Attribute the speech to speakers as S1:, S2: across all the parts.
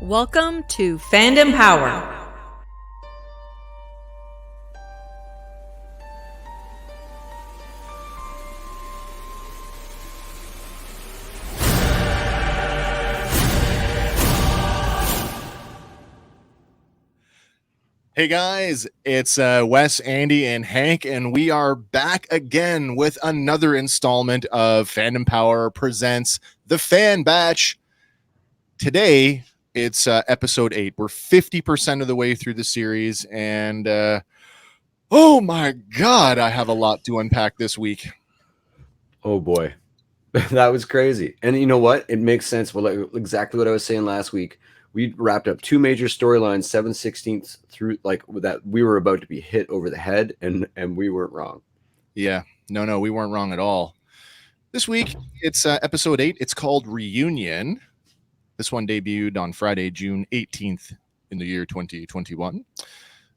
S1: Welcome to Fandom Power.
S2: Hey guys, it's Wes, Andy, and Hank, and we are back again with another installment of Fandom Power presents The Fan Batch. Today, it's episode 8. We're 50% of the way through the series, and oh my god, I have a lot to unpack this week.
S3: Oh boy, that was crazy. And you know what? It makes sense. Well, like, exactly what I was saying last week. We wrapped up two major storylines, 7/16 through like that. We were about to be hit over the head, and we weren't wrong.
S2: Yeah, no, we weren't wrong at all. This week, it's episode 8. It's called Reunion. This one debuted on Friday, June 18th in the year 2021.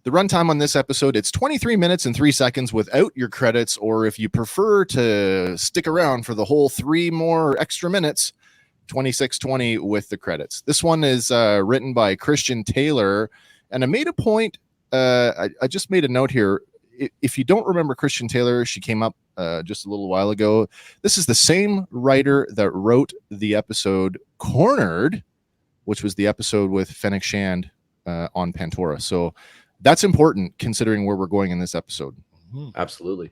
S2: The runtime on this episode, it's 23 minutes and 3 seconds without your credits, or if you prefer to stick around for the whole 3 more extra minutes, 26:20 with the credits. This one is written by Christian Taylor, and I made a point, I just made a note here. If you don't remember Christian Taylor, she came up just a little while ago. This is the same writer that wrote the episode Cornered, which was the episode with Fennec Shand on Pantora. So that's important considering where we're going in this episode.
S3: Absolutely.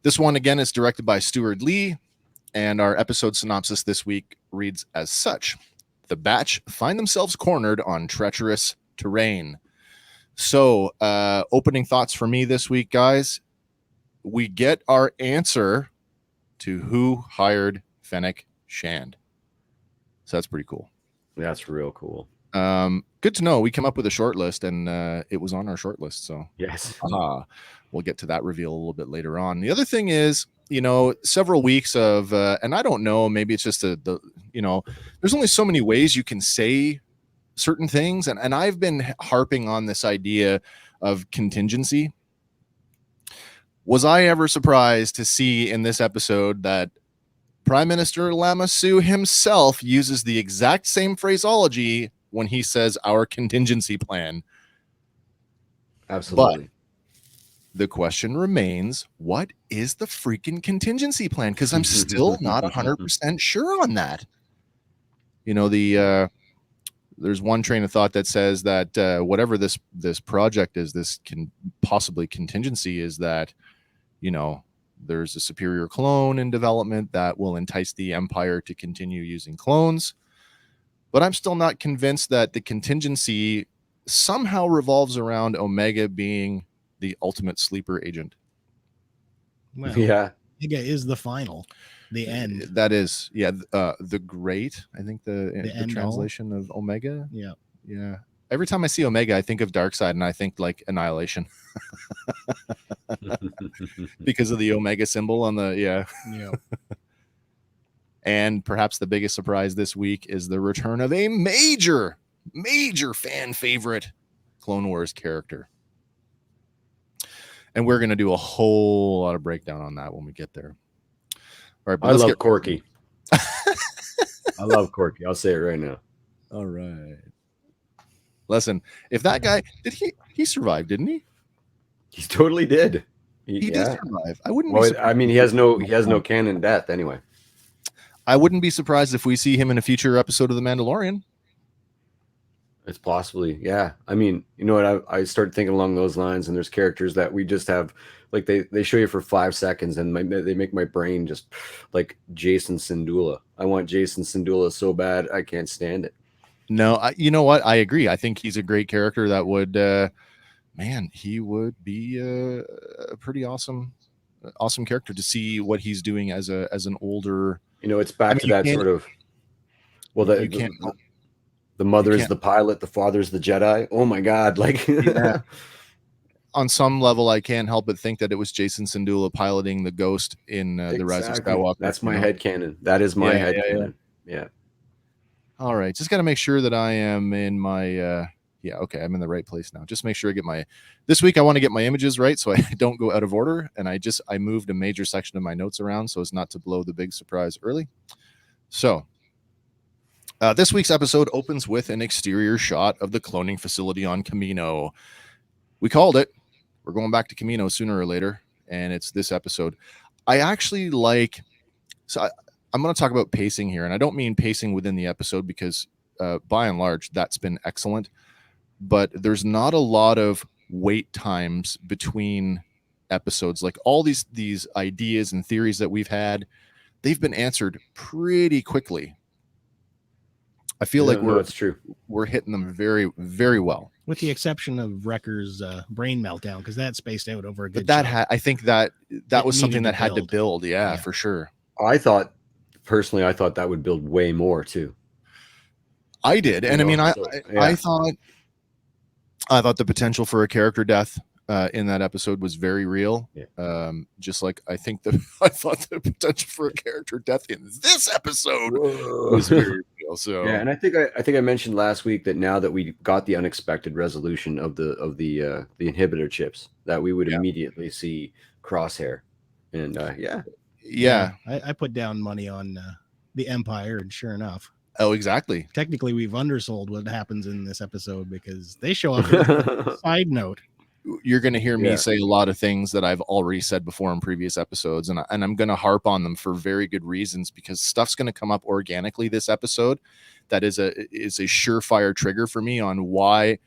S2: This one, again, is directed by Stuart Lee, and our episode synopsis this week reads as such. The Batch find themselves cornered on treacherous terrain. So, opening thoughts for me this week, guys. We get our answer to who hired Fennec Shand. So that's pretty cool.
S3: That's real cool.
S2: Good to know. We came up with a short list, and it was on our short list. So
S3: yes,
S2: we'll get to that reveal a little bit later on. The other thing is, several weeks of, and I don't know, maybe it's just there's only so many ways you can say certain things, and I've been harping on this idea of contingency. Was I ever surprised to see in this episode that Prime Minister Lamassu himself uses the exact same phraseology when he says our contingency plan?
S3: Absolutely.
S2: But the question remains, what is the freaking contingency plan? Because I'm still not 100% sure on that. There's one train of thought that says that whatever this project is, this can possibly contingency is that, there's a superior clone in development that will entice the Empire to continue using clones. But I'm still not convinced that the contingency somehow revolves around Omega being the ultimate sleeper agent.
S4: Well,
S3: yeah.
S4: Omega is the final, the end.
S2: That is, the great, I think the translation of Omega.
S4: Yeah.
S2: Yeah. Every time I see Omega, I think of Darkseid, and I think like Annihilation. Because of the Omega symbol on the, yeah. And perhaps the biggest surprise this week is the return of a major fan favorite Clone Wars character. And we're going to do a whole lot of breakdown on that when we get there. All right,
S3: I love Corky. I love Corky. I'll say it right now.
S2: All right. Listen, if that guy he survived, didn't he?
S3: He totally did.
S2: He did survive. I wouldn't.
S3: Well, I mean, he has no canon death anyway.
S2: I wouldn't be surprised if we see him in a future episode of The Mandalorian.
S3: It's possibly, yeah. I mean, you know what? I started thinking along those lines, and there's characters that we just have, like they show you for 5 seconds, and they make my brain just like Jason Syndulla. I want Jason Syndulla so bad, I can't stand it.
S2: No, you know what? I agree. I think he's a great character that would, he would be a pretty awesome character to see what he's doing as an older.
S3: It's back to that sort of. Well, the mother is the pilot, the father's the Jedi. Oh my God! Like,
S2: yeah. On some level, I can't help but think that it was Jason Syndulla piloting the Ghost in The Rise of Skywalker.
S3: That's my headcanon. That is my headcanon. Yeah.
S2: All right, just got to make sure that I am in my. Okay, I'm in the right place now. Just make sure I get this week I want to get my images right so I don't go out of order. And I moved a major section of my notes around so as not to blow the big surprise early. So This week's episode opens with an exterior shot of the cloning facility on Camino. We called it. We're going back to Camino sooner or later, and it's this episode. I actually like... So I'm going to talk about pacing here, and I don't mean pacing within the episode because by and large, that's been excellent. But there's not a lot of wait times between episodes. Like all these ideas and theories that we've had, they've been answered pretty quickly. I feel like
S3: it's true.
S2: We're hitting them very, very well.
S4: With the exception of Wrecker's brain meltdown, because that spaced out over a good.
S2: But I think that was something
S4: needed
S2: that
S4: to
S2: had to
S4: build.
S2: build. Yeah,
S4: Yeah.
S2: for sure.
S3: I thought that would build way more too.
S2: I did, and I mean, I thought the potential for a character death in that episode was very real.
S3: Yeah.
S2: Just like I thought the potential for a character death in this episode was very real. So
S3: yeah, and I think I mentioned last week that now that we got the unexpected resolution of the inhibitor chips, that we would immediately see Crosshair, and
S2: yeah.
S4: I put down money on the Empire, and sure enough.
S2: Oh, exactly.
S4: Technically, we've undersold what happens in this episode because they show up. Side note.
S2: You're going to hear me say a lot of things that I've already said before in previous episodes, and I'm going to harp on them for very good reasons, because stuff's going to come up organically this episode that is a surefire trigger for me on why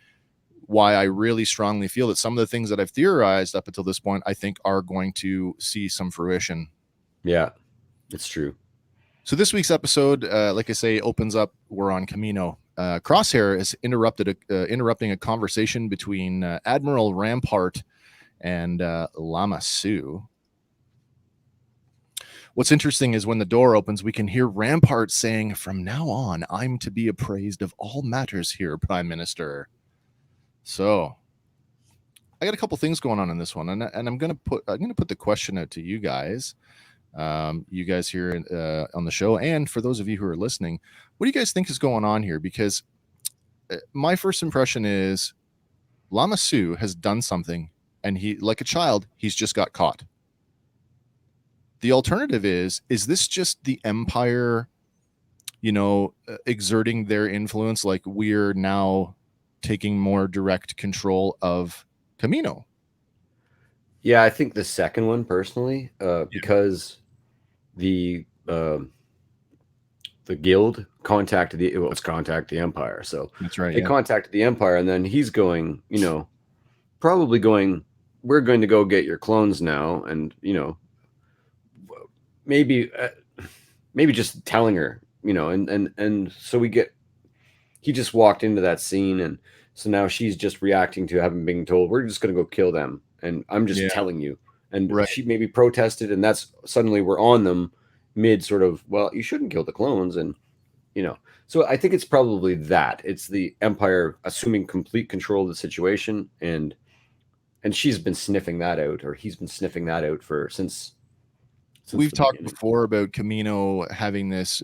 S2: I really strongly feel that some of the things that I've theorized up until this point, I think are going to see some fruition.
S3: Yeah, it's true.
S2: So this week's episode, like I say, opens up. We're on Camino. Crosshair is interrupting a conversation between Admiral Rampart and Lama Su. What's interesting is when the door opens, we can hear Rampart saying, "From now on, I'm to be appraised of all matters here, Prime Minister." So I got a couple things going on in this one, and I'm gonna put the question out to you guys. You guys here on the show, and for those of you who are listening, what do you guys think is going on here? Because my first impression is Lama Su has done something, and he, like a child, he's just got caught. The alternative is this just the Empire, exerting their influence, like we're now taking more direct control of Camino?
S3: Yeah, I think the second one personally, because the guild contacted let's contact the Empire. So
S2: that's right.
S3: They contacted the Empire, and then he's going, probably going, we're going to go get your clones now, and maybe just telling her, and so he just walked into that scene, and so now she's just reacting to having been told, we're just going to go kill them, and I'm just telling you. And she maybe protested, and that's suddenly we're on them mid sort of, well, you shouldn't kill the clones, and so I think it's probably that it's the Empire assuming complete control of the situation, and she's been sniffing that out, or he's been sniffing that out since
S2: we've talked before about Camino having this,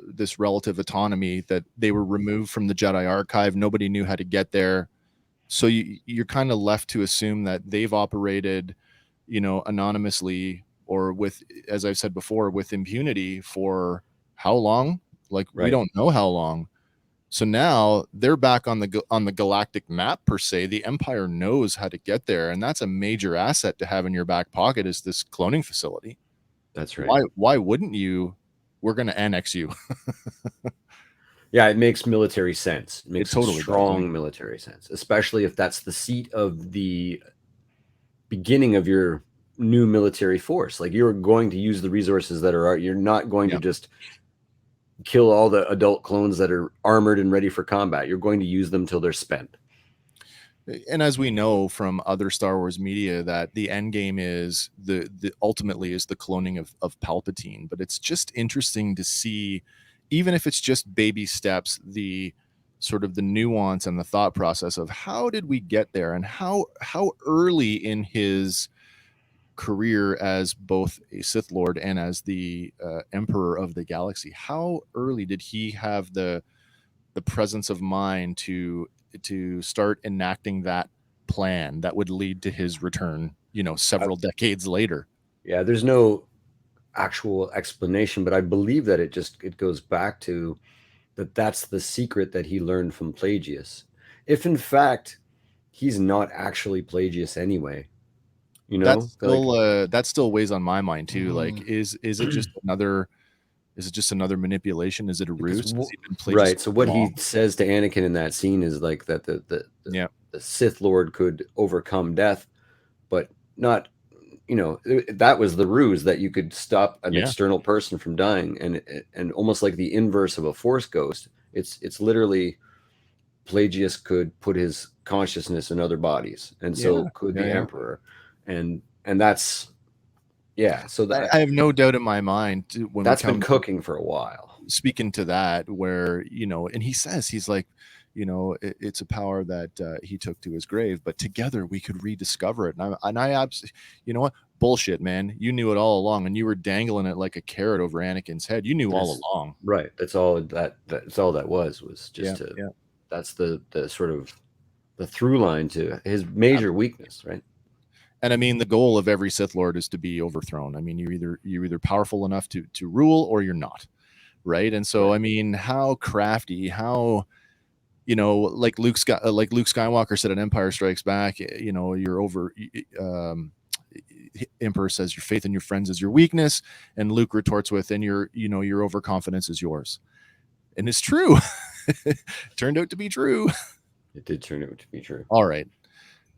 S2: this relative autonomy, that they were removed from the Jedi Archive. Nobody knew how to get there. So you're kind of left to assume that they've operated, anonymously, or with, as I've said before, with impunity for how long? We don't know how long. So now they're back on the galactic map per se. The Empire knows how to get there, and that's a major asset to have in your back pocket, is this cloning facility.
S3: That's right.
S2: Why wouldn't you? We're going to annex you.
S3: Yeah, it makes military sense. It makes
S2: totally
S3: strong military sense, especially if that's the seat of the beginning of your new military force. Like, you're going to use the resources that are, you're not going to just kill all the adult clones that are armored and ready for combat. You're going to use them till they're spent.
S2: And as we know from other Star Wars media, that the end game is ultimately is the cloning of Palpatine. But it's just interesting to see, even if it's just baby steps, the sort of the nuance and the thought process of how did we get there, and how early in his career as both a Sith Lord and as the Emperor of the Galaxy, how early did he have the presence of mind to start enacting that plan that would lead to his return, several decades later?
S3: Yeah, there's no actual explanation, but I believe that it goes back to that's the secret that he learned from Plagius. If in fact he's not actually Plagius anyway, you know,
S2: that still weighs on my mind too. Like, is it just another? Is it just another manipulation? Is it a ruse?
S3: Right. So what he says to Anakin in that scene is like that the Sith Lord could overcome death, but not, you know, that was the ruse, that you could stop an external person from dying, and almost like the inverse of a Force ghost. It's literally Plagius could put his consciousness in other bodies, and so could the Emperor, and that's. Yeah, so that,
S2: I have no doubt in my mind when
S3: that's been cooking for a while.
S2: Speaking to that, where, you know, and he says, he's like, you know, it's a power that he took to his grave, but together we could rediscover it. And I absolutely, you know what? Bullshit, man. You knew it all along, and you were dangling it like a carrot over Anakin's head. You knew all along.
S3: Right. That's all that's all that was just that's the sort of the through line to his major weakness, right?
S2: And I mean, the goal of every Sith Lord is to be overthrown. I mean, you're either powerful enough to rule, or you're not, right? And so, I mean, how crafty, how, you know, like Luke Skywalker said in Empire Strikes Back, you know, you're over. Emperor says your faith in your friends is your weakness, and Luke retorts with, and your overconfidence is yours. And it's true. Turned out to be true.
S3: It did turn out to be true.
S2: All right.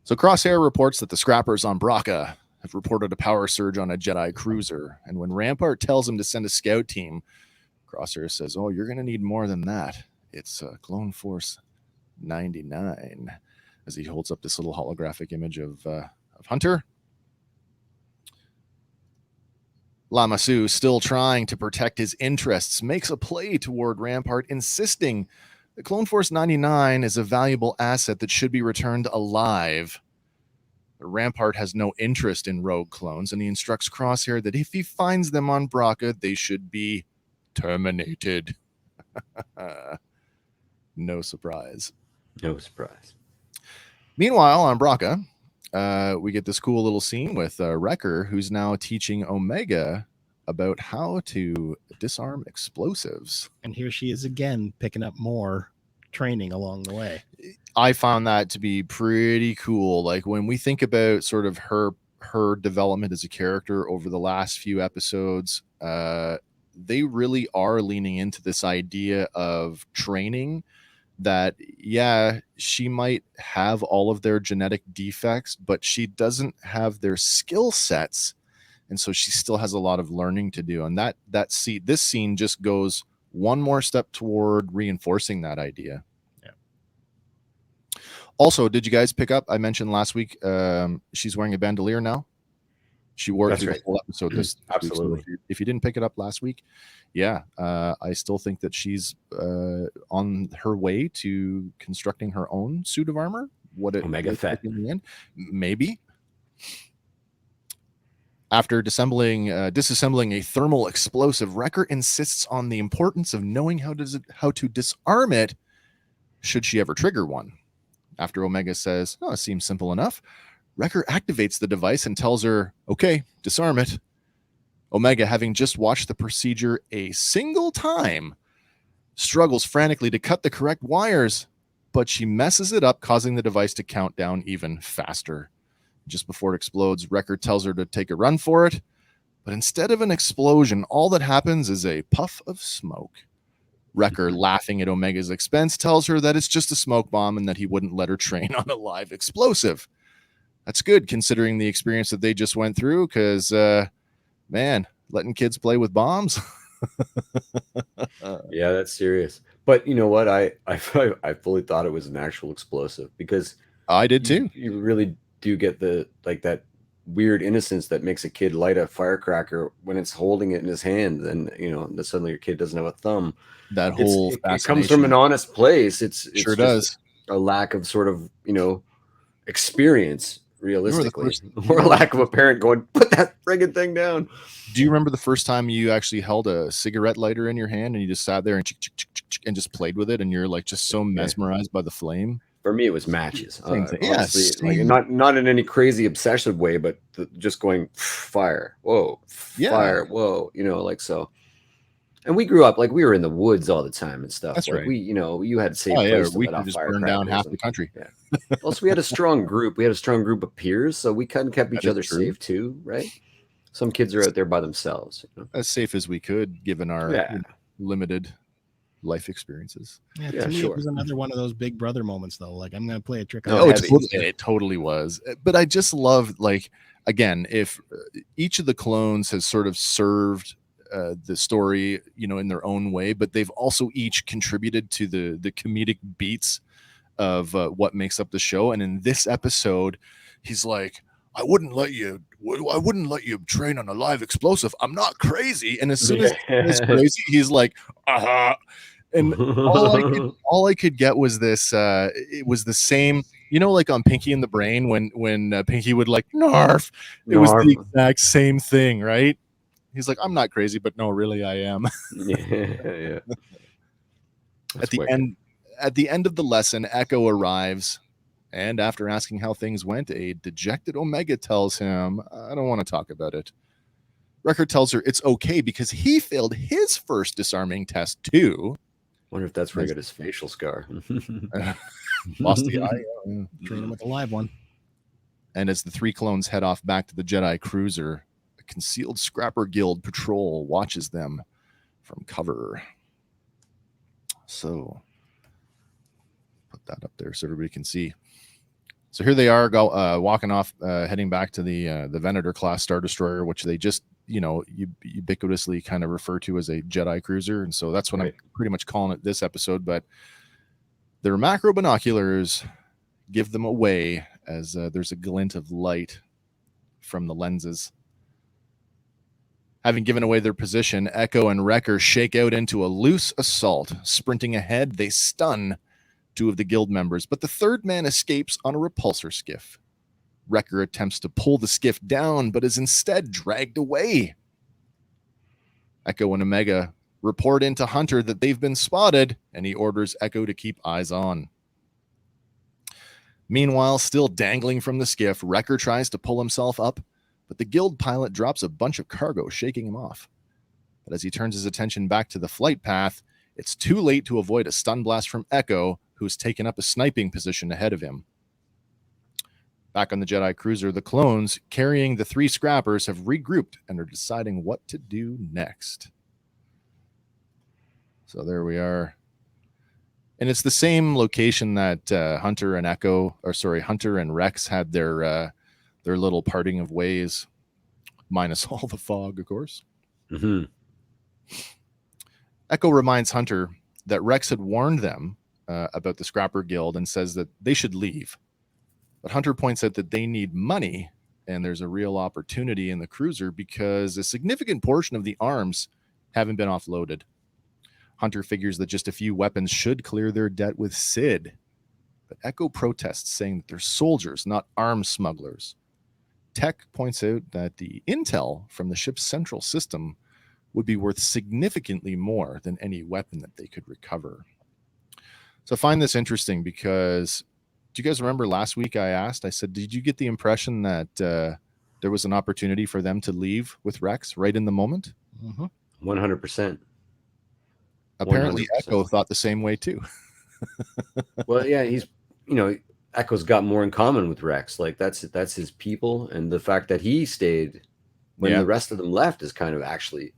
S2: So Crosshair reports that the scrappers on Braca have reported a power surge on a Jedi cruiser. And when Rampart tells him to send a scout team, Crosshair says, oh, you're going to need more than that. It's Clone Force 99, as he holds up this little holographic image of Hunter. Lama Su, still trying to protect his interests, makes a play toward Rampart, insisting the Clone Force 99 is a valuable asset that should be returned alive. Rampart has no interest in rogue clones, and he instructs Crosshair that if he finds them on Braca, they should be terminated. No surprise.
S3: No surprise.
S2: Meanwhile, on Braca, we get this cool little scene with Wrecker, who's now teaching Omega about how to disarm explosives.
S4: And here she is again, picking up more training along the way.
S2: I found that to be pretty cool. Like, when we think about sort of her development as a character over the last few episodes, they really are leaning into this idea of training, that, yeah, she might have all of their genetic defects, but she doesn't have their skill sets. And so she still has a lot of learning to do. And this scene just goes one more step toward reinforcing that idea.
S4: Yeah.
S2: Also, did you guys pick up? I mentioned last week, she's wearing a bandolier now. She wore it through the whole episode this
S3: absolutely
S2: week. So if you didn't pick it up last week, I still think that she's on her way to constructing her own suit of armor. What it
S3: Omega Fett
S2: in the end, maybe. After disassembling a thermal explosive, Wrecker insists on the importance of knowing how to disarm it should she ever trigger one. After Omega says, "Oh, it seems simple enough," Wrecker activates the device and tells her, "Okay, disarm it." Omega, having just watched the procedure a single time, struggles frantically to cut the correct wires, but she messes it up, causing the device to count down even faster. Just before it explodes, Wrecker tells her to take a run for it, but instead of an explosion, all that happens is a puff of smoke. Wrecker, laughing at Omega's expense, tells her that it's just a smoke bomb and that he wouldn't let her train on a live explosive. That's good, considering the experience that they just went through, because, man, letting kids play with bombs.
S3: Yeah, that's serious. But you know what? I fully thought it was an actual explosive, because
S2: I did too.
S3: You really do get that weird innocence that makes a kid light a firecracker when it's holding it in his hand, and suddenly your kid doesn't have a thumb.
S2: That whole
S3: it comes from an honest place. It's
S2: sure does.
S3: A lack of sort of experience, realistically, or a lack of a parent going, put that friggin' thing down.
S2: Do you remember the first time you actually held a cigarette lighter in your hand and you just sat there and just played with it, and you're like just so mesmerized by the flame?
S3: For me, it was matches.
S2: Yes,
S3: like not in any crazy obsessive way, but just going fire, whoa, fire, whoa, so. And we grew up like we were in the woods all the time and stuff.
S2: That's
S3: like
S2: right.
S3: we, you had a safe
S2: Oh yeah,
S3: place to
S2: we
S3: let
S2: could
S3: off
S2: just burn down
S3: firecrackers.
S2: half the country.
S3: Yeah. Also, we had a strong group. We had a strong group of peers, so we kind of kept each
S2: That is
S3: other
S2: true.
S3: safe too, right? Some kids are out there by themselves.
S2: As safe as we could, given our
S3: Yeah.
S2: limited life experiences.
S4: Yeah,
S3: Yeah,
S4: to me,
S3: sure.
S4: it was another one of those Big Brother moments, though. Like, I'm going to play a trick.
S3: Oh,
S4: on
S3: heavy.
S2: It totally was. But I just love, like, again, if each of the clones has sort of served the story, in their own way, but they've also each contributed to the comedic beats of what makes up the show. And in this episode, he's like, I wouldn't let you train on a live explosive. I'm not crazy. And as soon as he's crazy, he's like, and all I could get was this. It was the same, like on Pinky and the Brain when Pinky would like narf. It was the exact same thing, right? He's like, I'm not crazy, but no, really, I am.
S3: Yeah.
S2: At the end of the lesson, Echo arrives, and after asking how things went, a dejected Omega tells him, I don't want to talk about it. Wrecker tells her it's okay because he failed his first disarming test too.
S3: Wonder if that's where he got his facial scar.
S2: Lost the eye.
S4: Train him with a live one.
S2: And as the three clones head off back to the Jedi cruiser, a concealed Scrapper Guild patrol watches them from cover. So put that up there so everybody can see. So here they are walking off, heading back to the Venator class Star Destroyer, which they just, ubiquitously kind of refer to as a Jedi cruiser. And so that's what I'm pretty much calling it this episode. But their macro binoculars give them away as there's a glint of light from the lenses. Having given away their position, Echo and Wrecker shake out into a loose assault. Sprinting ahead, they stun two of the guild members, but the third man escapes on a repulsor skiff. Wrecker attempts to pull the skiff down, but is instead dragged away. Echo and Omega report into Hunter that they've been spotted, and he orders Echo to keep eyes on. Meanwhile, still dangling from the skiff, Wrecker tries to pull himself up, but the guild pilot drops a bunch of cargo, shaking him off. But as he turns his attention back to the flight path, it's too late to avoid a stun blast from Echo, who's taken up a sniping position ahead of him. Back on the Jedi cruiser, the clones, carrying the three scrappers, have regrouped and are deciding what to do next. So there we are. And it's the same location that Hunter and Rex had their little parting of ways, minus all the fog, of course.
S3: Mm-hmm.
S2: Echo reminds Hunter that Rex had warned them about the Scrapper Guild and says that they should leave. But Hunter points out that they need money, and there's a real opportunity in the cruiser because a significant portion of the arms haven't been offloaded. Hunter figures that just a few weapons should clear their debt with Sid. But Echo protests, saying that they're soldiers, not arms smugglers. Tech points out that the intel from the ship's central system would be worth significantly more than any weapon that they could recover. So I find this interesting because, do you guys remember last week I said, did you get the impression that there was an opportunity for them to leave with Rex right in the moment?
S3: 100%.
S2: Apparently
S3: 100%.
S2: Echo thought the same way too.
S3: Well, yeah, he's, Echo's got more in common with Rex. Like that's his people, and the fact that he stayed when the rest of them left is kind of actually,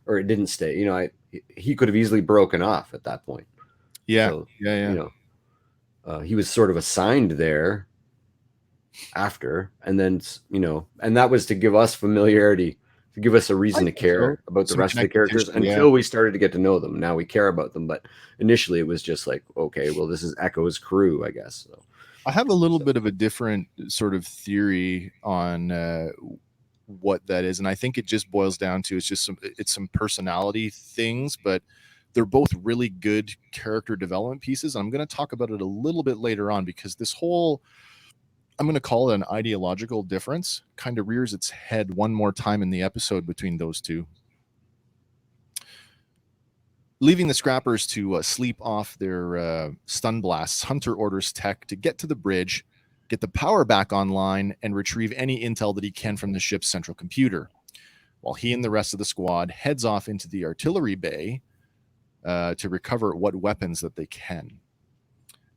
S3: or it didn't stay. He could have easily broken off at that point.
S2: Yeah,
S3: so,
S2: yeah.
S3: He was sort of assigned there after, and then and that was to give us familiarity, to give us a reason to care about the rest of the characters until we started to get to know them. Now we care about them, but initially it was just like, okay, well, this is Echo's crew, I guess. So
S2: I have a little bit of a different sort of theory on what that is, and I think it just boils down to it's some personality things, but they're both really good character development pieces. I'm going to talk about it a little bit later on because this whole, I'm going to call it an ideological difference, kind of rears its head one more time in the episode between those two. Leaving the scrappers to sleep off their stun blasts, Hunter orders Tech to get to the bridge, get the power back online, and retrieve any intel that he can from the ship's central computer. while he and the rest of the squad heads off into the artillery bay to recover what weapons that they can.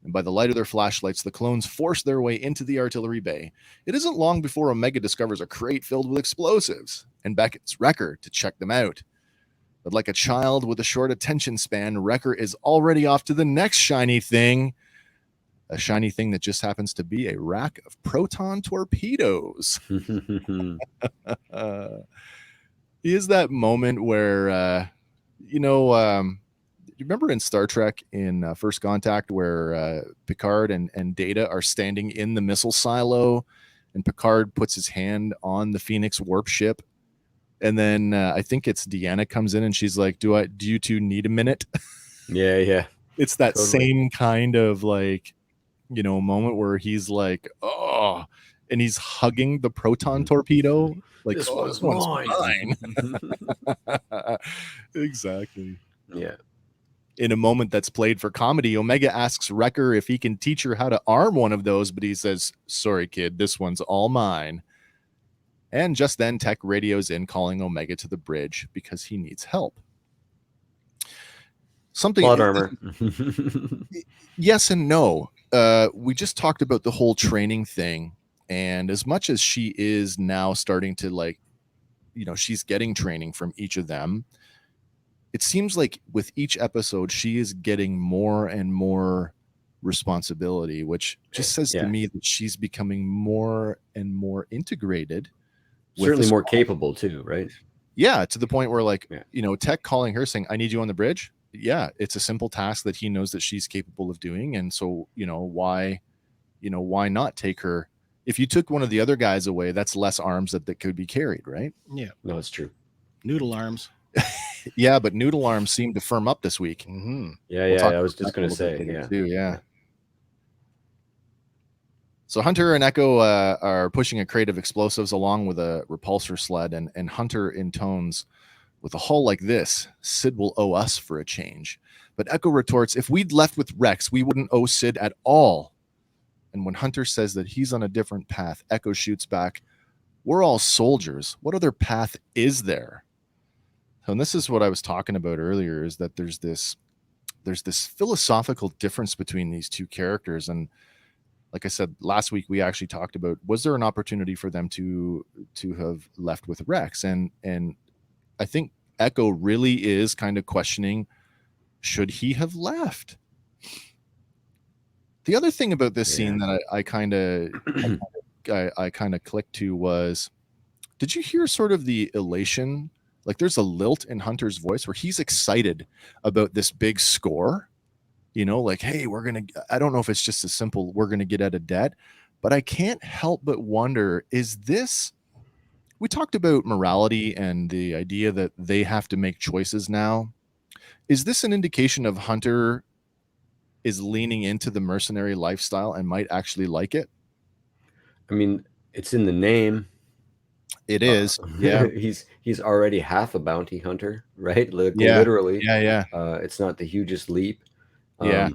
S2: And by the light of their flashlights, the clones force their way into the artillery bay. It isn't long before Omega discovers a crate filled with explosives and beckons Wrecker to check them out. But like a child with a short attention span, Wrecker is already off to the next shiny thing. A shiny thing that just happens to be a rack of proton torpedoes. Is that moment where, you remember in Star Trek in First Contact where Picard and Data are standing in the missile silo, and Picard puts his hand on the Phoenix warp ship, and then I think it's Deanna comes in and she's like, "Do you two need a minute?"
S3: Yeah.
S2: It's that
S3: Totally.
S2: same kind of like, moment where he's like, "Oh," and he's hugging the proton torpedo, like,
S3: This
S2: "Oh,
S3: one's
S2: this one's
S3: mine."
S2: mine. Exactly.
S3: Yeah.
S2: In a moment that's played for comedy, Omega asks Wrecker if he can teach her how to arm one of those, but he says, "Sorry, kid, this one's all mine." And just then, Tech radios in, calling Omega to the bridge because he needs help.
S3: Plot armor.
S2: Yes and no. We just talked about the whole training thing, and as much as she is now starting to she's getting training from each of them, it seems like with each episode she is getting more and more responsibility, which just says to me that she's becoming more and more integrated.
S3: Certainly more capable too, right?
S2: Yeah, to the point where Tech calling her saying, "I need you on the bridge." Yeah, it's a simple task that he knows that she's capable of doing, and so why not take her? If you took one of the other guys away, that's less arms that could be carried, right?
S4: Yeah.
S3: No, it's true.
S4: Noodle arms.
S2: Yeah, but noodle arms seem to firm up this week.
S4: Mm-hmm.
S3: Yeah, I was just going to say,
S2: yeah. So Hunter and Echo are pushing a crate of explosives along with a repulsor sled, and Hunter intones, "With a haul like this, Sid will owe us for a change." But Echo retorts, "If we'd left with Rex, we wouldn't owe Sid at all." And when Hunter says that he's on a different path, Echo shoots back, "We're all soldiers. What other path is there?" And this is what I was talking about earlier, is that there's this philosophical difference between these two characters. And like I said, last week we actually talked about, was there an opportunity for them to have left with Rex? And I think Echo really is kind of questioning, should he have left? The other thing about this scene that I kind of clicked to was, did you hear sort of the elation? Like there's a lilt in Hunter's voice where he's excited about this big score, like, hey, I don't know if it's just a simple, we're going to get out of debt, but I can't help but wonder, we talked about morality and the idea that they have to make choices now. Is this an indication of Hunter is leaning into the mercenary lifestyle and might actually like it?
S3: I mean, it's in the name.
S2: It is. Yeah.
S3: He's already half a bounty hunter, right?
S2: Literally. Yeah.
S3: It's not the hugest leap.
S2: Yeah.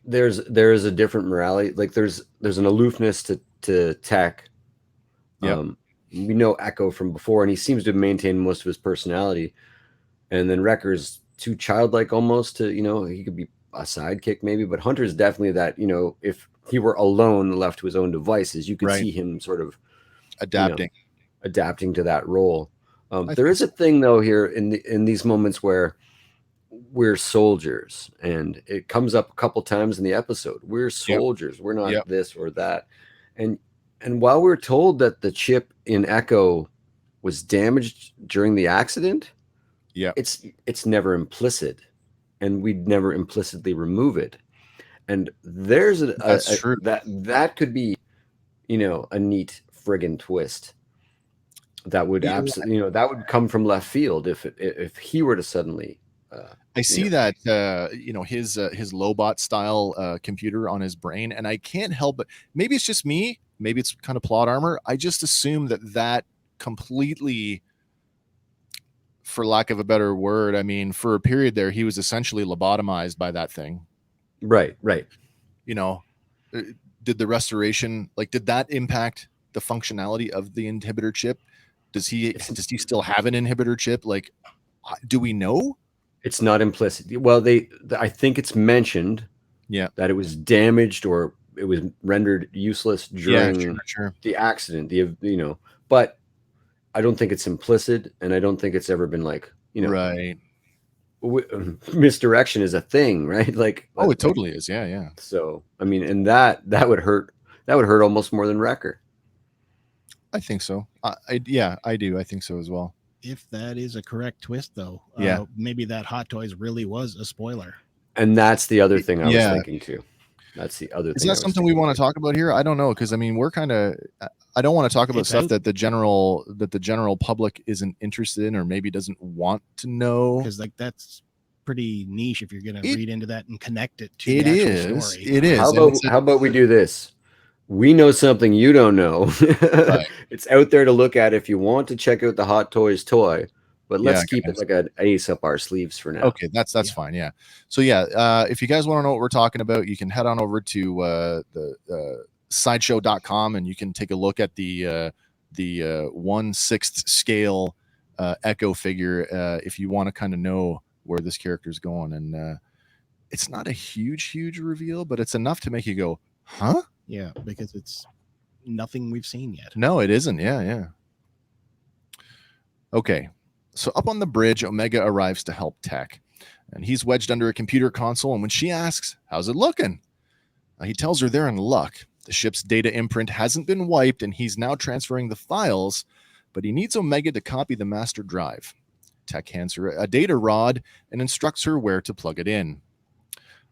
S3: There's a different morality. Like there's an aloofness to Tech.
S2: Yeah.
S3: We know Echo from before, and he seems to maintain most of his personality. And then Wrecker's too childlike almost to, he could be a sidekick maybe, but Hunter's definitely that, if he were alone, left to his own devices, you could see him sort of adapting to that role. There is a thing though here in these moments where we're soldiers, and it comes up a couple times in the episode. We're soldiers. We're not this or that. And while we're told that the chip in Echo was damaged during the accident, it's never implicit, and we'd never implicitly remove it. And there's true. That could be, a neat friggin' twist that would absolutely, that would come from left field if he were to suddenly.
S2: I see that his Lobot style computer on his brain, and I can't help but, maybe it's just me, maybe it's kind of plot armor. I just assume that completely, for lack of a better word, I mean, for a period there, he was essentially lobotomized by that thing.
S3: Right.
S2: Did the restoration, did that impact the functionality of the inhibitor chip? Does he still have an inhibitor chip? Like, do we know?
S3: It's not implicit. Well, I think it's mentioned that it was damaged or it was rendered useless during the accident. But I don't think it's implicit, and I don't think it's ever been like,
S2: right.
S3: Misdirection is a thing, right? Like,
S2: it totally is. Yeah.
S3: So, I mean, and that would hurt. That would hurt almost more than Wrecker.
S2: I think so. I do. I think so as well.
S4: If that is a correct twist, though, maybe that Hot Toys really was a spoiler.
S3: And that's the other thing I was thinking too. That's the other thing.
S2: Is that something we want to talk about here? I don't know, because I mean, we're kind of. I don't want to talk about stuff that the general public isn't interested in, or maybe doesn't want to know.
S4: Because like that's pretty niche if you're going to read into that and connect it to the actual story.
S2: It is.
S3: How about we do this? We know something you don't know. Right. It's out there to look at if you want to check out the Hot Toys toy. But let's keep it like an ace up our sleeves for now.
S2: Okay, that's fine. Yeah. So if you guys want to know what we're talking about, you can head on over to the sideshow.com and you can take a look at the 1/6 scale Echo figure if you want to kind of know where this character is going. And it's not a huge reveal, but it's enough to make you go, huh?
S4: Yeah, because it's nothing we've seen yet.
S2: No, it isn't. Yeah. Okay. So up on the bridge, Omega arrives to help Tech, and he's wedged under a computer console. And when she asks, how's it looking? He tells her they're in luck. The ship's data imprint hasn't been wiped, and he's now transferring the files, but he needs Omega to copy the master drive. Tech hands her a data rod and instructs her where to plug it in.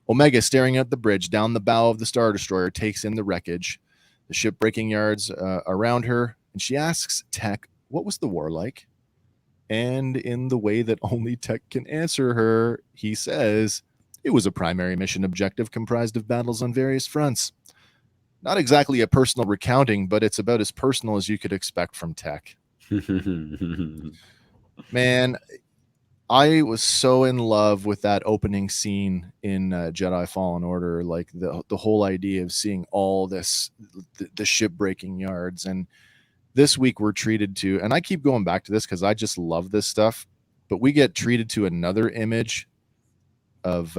S2: Omega, staring at the bridge down the bow of the Star Destroyer, takes in the wreckage, the ship breaking yards around her, and she asks Tech, what was the war like? And in the way that only Tech can answer her, he says, it was a primary mission objective comprised of battles on various fronts. Not exactly a personal recounting, but it's about as personal as you could expect from Tech. Man, I was so in love with that opening scene in Jedi Fallen Order, like the whole idea of seeing all this, the ship breaking yards. And this week we're treated to, and I keep going back to this because I just love this stuff, but we get treated to another image of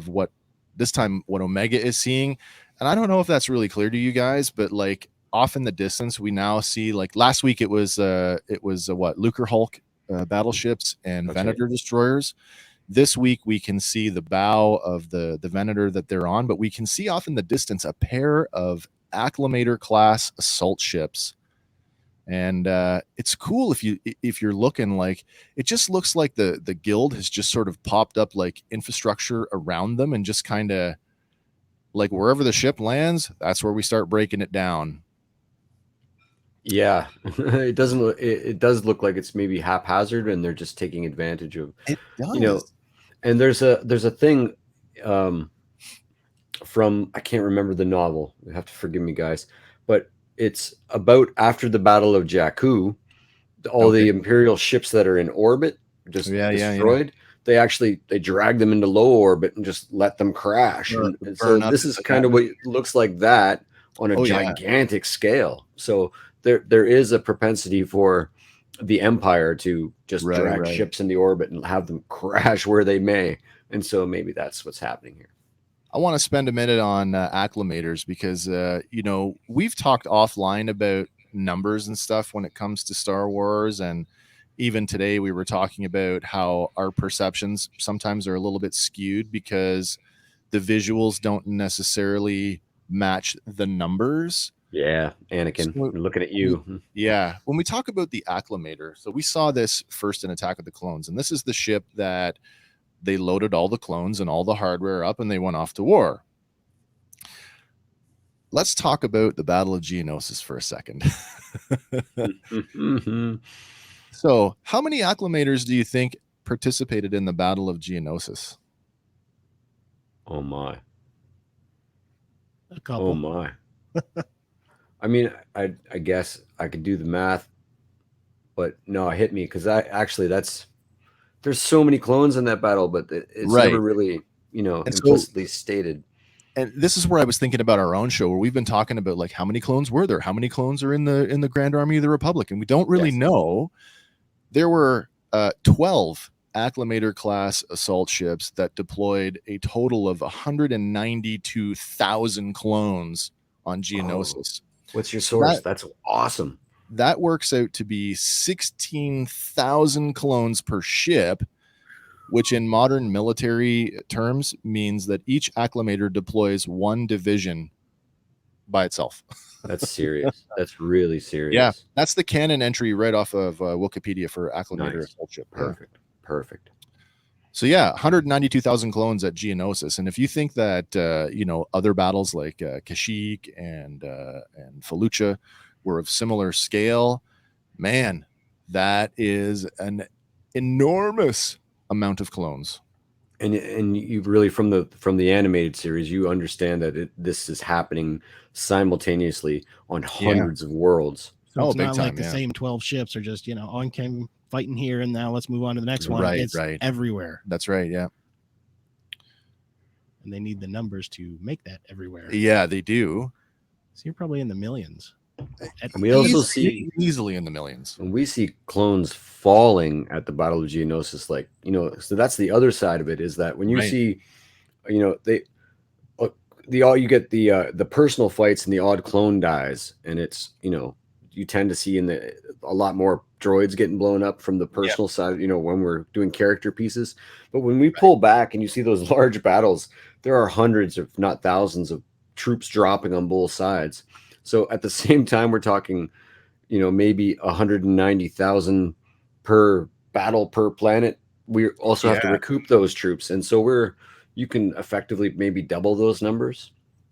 S2: what this time what Omega is seeing. And I don't know if that's really clear to you guys, but like off in the distance, we now see, like last week it was Lucre Hulk battleships and Venator destroyers. This week we can see the bow of the Venator that they're on, but we can see off in the distance a pair of Acclamator class assault ships. And it's cool if you're looking, like it just looks like the guild has just sort of popped up like infrastructure around them, and just kind of like wherever the ship lands, that's where we start breaking it down.
S3: Yeah, it does look like it's maybe haphazard, and they're just taking advantage of
S2: it. Does.
S3: And there's a thing from, I can't remember the novel. You have to forgive me, guys, but it's about after the Battle of Jakku, all the Imperial ships that are in orbit just destroyed. Yeah. They drag them into low orbit and just let them crash. And so this is kind of what it looks like that on a gigantic scale. So there is a propensity for the Empire to just drag ships into orbit and have them crash where they may. And so maybe that's what's happening here.
S2: I want to spend a minute on acclamators because, we've talked offline about numbers and stuff when it comes to Star Wars. And even today we were talking about how our perceptions sometimes are a little bit skewed because the visuals don't necessarily match the numbers.
S3: Yeah, Anakin, we're looking at you.
S2: Yeah, when we talk about the acclamator, so we saw this first in Attack of the Clones, and this is the ship that they loaded all the clones and all the hardware up, and they went off to war. Let's talk about the Battle of Geonosis for a second. So, how many acclamators do you think participated in the Battle of Geonosis?
S3: Oh my.
S4: A couple.
S3: Oh my. I mean, I guess I could do the math, but no, it hit me because there's so many clones in that battle, but it's never really, implicitly stated.
S2: and this is where I was thinking about our own show, where we've been talking about like how many clones were there, how many clones are in the Grand Army of the Republic, and we don't really know. There were 12 Acclamator class assault ships that deployed a total of 192,000 clones on Geonosis.
S3: What's your source? That's awesome.
S2: That works out to be 16,000 clones per ship, which in modern military terms means that each Acclamator deploys one division by itself.
S3: That's serious. That's really serious.
S2: Yeah, that's the canon entry right off of Wikipedia for Acclamator assault ship.
S3: Perfect.
S2: So yeah, 192,000 clones at Geonosis, and if you think that other battles like Kashyyyk and Fallujah were of similar scale, man, that is an enormous amount of clones.
S3: And you really from the animated series, you understand that this is happening simultaneously on hundreds of worlds.
S4: So it's not like the same 12 ships are just on came fighting here and now let's move on to the next one. It's everywhere.
S2: That's right. Yeah.
S4: And they need the numbers to make that everywhere.
S2: Yeah, they do.
S4: So you're probably in the millions.
S3: And we also see
S2: easily in the millions.
S3: And we see clones falling at the Battle of Geonosis, so that's the other side of it, is that when you see, you get the personal fights and the odd clone dies, and it's, you tend to see a lot more droids getting blown up from the personal side, when we're doing character pieces. But when we pull back and you see those large battles, there are hundreds, if not thousands, of troops dropping on both sides. So at the same time, we're talking, maybe 190,000 per battle per planet. We also have to recoup those troops. And so you can effectively maybe double those numbers.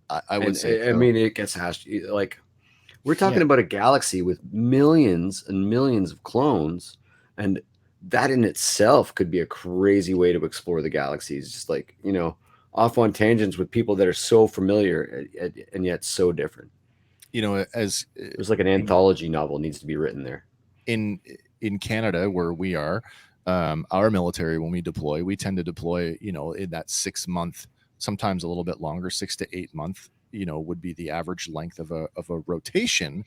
S2: I would say.
S3: I mean, it gets hashed. Like, we're talking about a galaxy with millions and millions of clones. And that in itself could be a crazy way to explore the galaxy. It's just like, off on tangents with people that are so familiar and yet so different.
S2: As
S3: there's like an anthology novel needs to be written there.
S2: In Canada, where we are, our military, when we deploy, we tend to deploy, in that 6 month, sometimes a little bit longer, 6 to 8 month, would be the average length of a rotation.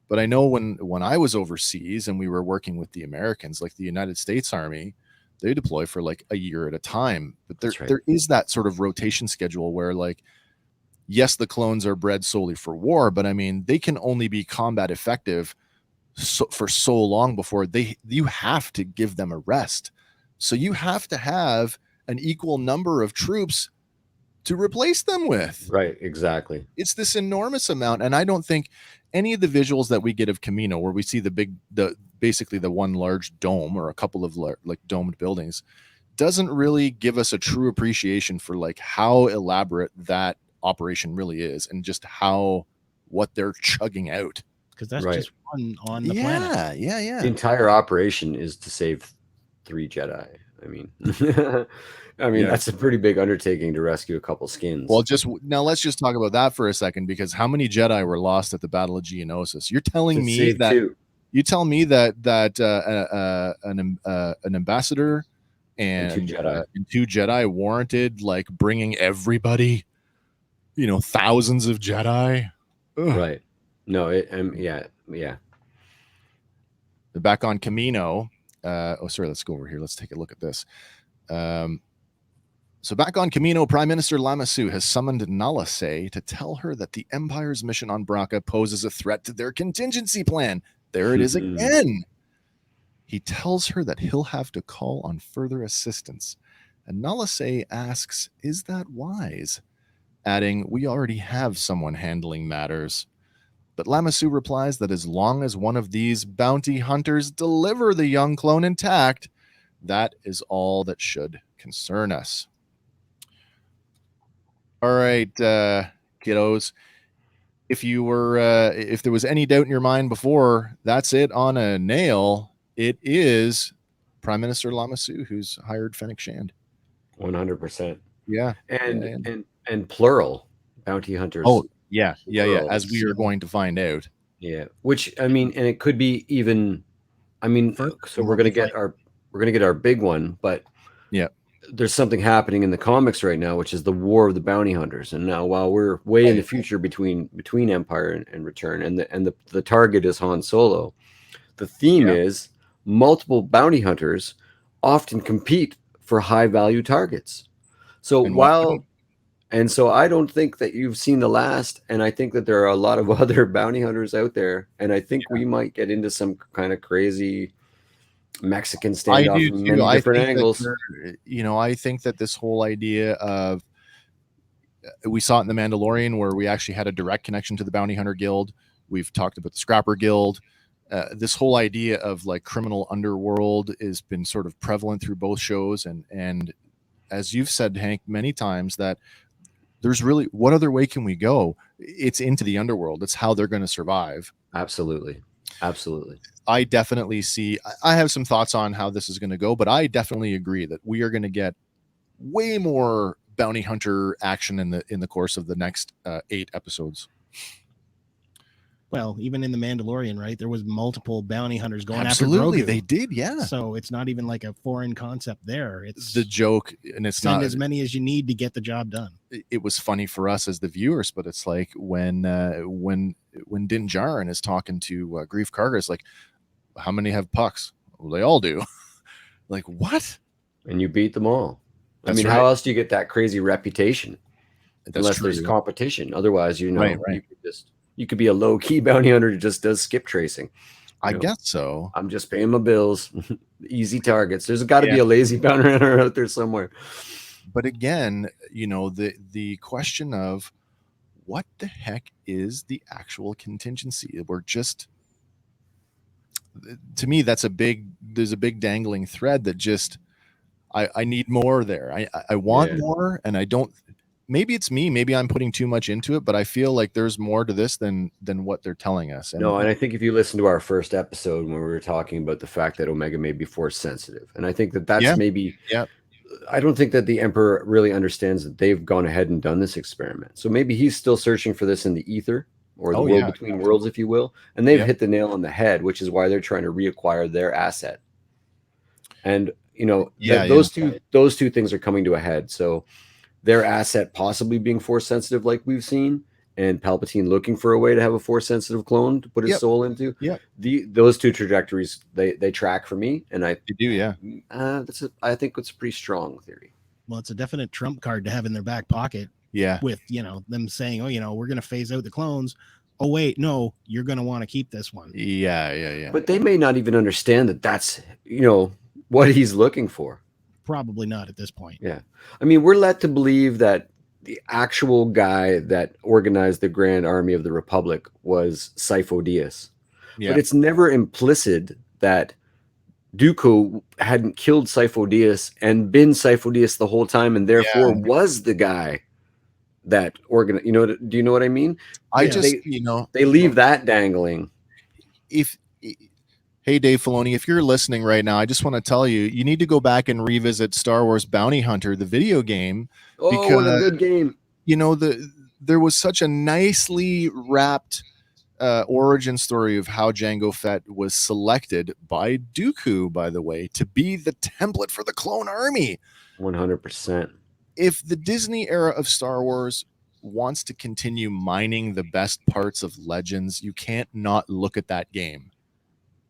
S2: But I know when I was overseas and we were working with the Americans, like the United States Army, they deploy for like a year at a time. But there is that sort of rotation schedule where, like, yes, the clones are bred solely for war, but I mean, they can only be combat effective for so long before you have to give them a rest. So you have to have an equal number of troops to replace them with.
S3: Right, exactly.
S2: It's this enormous amount. And I don't think any of the visuals that we get of Kamino, where we see basically the one large dome or a couple of like domed buildings, doesn't really give us a true appreciation for like how elaborate that operation really is, and just what they're chugging out,
S4: because that's just one on the planet.
S2: The
S3: entire operation is to save 3 Jedi. I mean that's a pretty big undertaking to rescue a couple skins.
S2: Well, let's just talk about that for a second, because how many Jedi were lost at the Battle of Geonosis? You're telling me that an ambassador and 2 Jedi warranted like bringing everybody, thousands of Jedi. Ugh.
S3: Right. No,
S2: Back on Kamino. Let's go over here. Let's take a look at this. So back on Kamino, Prime Minister Lamassu has summoned Nala Se to tell her that the Empire's mission on Braca poses a threat to their contingency plan. There it is again. He tells her that he'll have to call on further assistance. And Nala Se asks, is that wise? Adding, we already have someone handling matters. But Lamassu replies that as long as one of these bounty hunters deliver the young clone intact, that is all that should concern us. All right, kiddos. If there was any doubt in your mind before, that's it on a nail. It is Prime Minister Lamassu who's hired Fennec Shand.
S3: 100%.
S2: Yeah.
S3: And plural bounty hunters.
S2: Oh, yeah. As we are going to find out.
S3: Yeah. Which, I mean, and it could be even, so we're going to get our big one, but there's something happening in the comics right now, which is the War of the Bounty Hunters. And now, while we're way in the future between Empire and Return, and the target is Han Solo, the theme is multiple bounty hunters often compete for high value targets. So so I don't think that you've seen the last, and I think that there are a lot of other bounty hunters out there, and I think we might get into some kind of crazy Mexican standoff from many different angles.
S2: I think that this whole idea of, we saw it in The Mandalorian, where we actually had a direct connection to the Bounty Hunter Guild. We've talked about the Scrapper Guild. This whole idea of like criminal underworld has been sort of prevalent through both shows. And as you've said, Hank, many times, that there's really, what other way can we go? It's into the underworld. It's how they're going to survive.
S3: Absolutely.
S2: I definitely see, I have some thoughts on how this is going to go, but I definitely agree that we are going to get way more bounty hunter action in the course of the next 8 episodes.
S4: Well, even in The Mandalorian, right? There was multiple bounty hunters going
S2: Absolutely,
S4: after Grogu.
S2: They did, yeah.
S4: So it's not even like a foreign concept there. It's
S2: the joke, and it's
S4: send
S2: not
S4: as many as you need to get the job done.
S2: It was funny for us as the viewers, but it's like when Din Djarin is talking to Greef Karga, it's like, how many have pucks? Well, they all do. Like, what?
S3: And you beat them all.
S2: That's
S3: I mean,
S2: right.
S3: how else do you get that crazy reputation?
S2: That's
S3: unless
S2: true.
S3: There's competition. Otherwise,
S2: right.
S3: You could be a low key bounty hunter who just does skip tracing.
S2: I guess so.
S3: I'm just paying my bills. Easy targets. There's got to be a lazy bounty hunter out there somewhere.
S2: But again, the question of what the heck is the actual contingency? We're just, to me, there's a big dangling thread that just, I need more there. I want more, and I don't. Maybe it's me. Maybe I'm putting too much into it, but I feel like there's more to this than what they're telling us.
S3: And I think if you listen to our first episode when we were talking about the fact that Omega may be force sensitive, and I think that's maybe. Yeah. I don't think that the Emperor really understands that they've gone ahead and done this experiment. So maybe he's still searching for this in the ether, or the world between worlds, if you will. And they've hit the nail on the head, which is why they're trying to reacquire their asset. And those two things are coming to a head. So their asset possibly being force sensitive, like we've seen, and Palpatine looking for a way to have a force sensitive clone to put his soul into. Yeah, those two trajectories they track for me, and they
S2: do. Yeah,
S3: I think it's a pretty strong theory.
S4: Well, it's a definite trump card to have in their back pocket.
S2: Yeah,
S4: with them saying, "Oh, we're going to phase out the clones." Oh wait, no, you're going to want to keep this one.
S2: Yeah.
S3: But they may not even understand that that's what he's looking for.
S4: Probably not at this point.
S3: Yeah. I mean, we're led to believe that the actual guy that organized the Grand Army of the Republic was Sifo Dyas. Yeah. But it's never implicit that Dooku hadn't killed Sifo Dyas and been Sifo Dyas the whole time, and therefore was the guy that organized. Do you know what I mean? They leave that dangling.
S2: Hey, Dave Filoni, if you're listening right now, I just want to tell you, you need to go back and revisit Star Wars Bounty Hunter, the video game.
S3: Because, what a good game.
S2: There was such a nicely wrapped origin story of how Jango Fett was selected by Dooku, by the way, to be the template for the clone army.
S3: 100%.
S2: If the Disney era of Star Wars wants to continue mining the best parts of Legends, you can't not look at that game.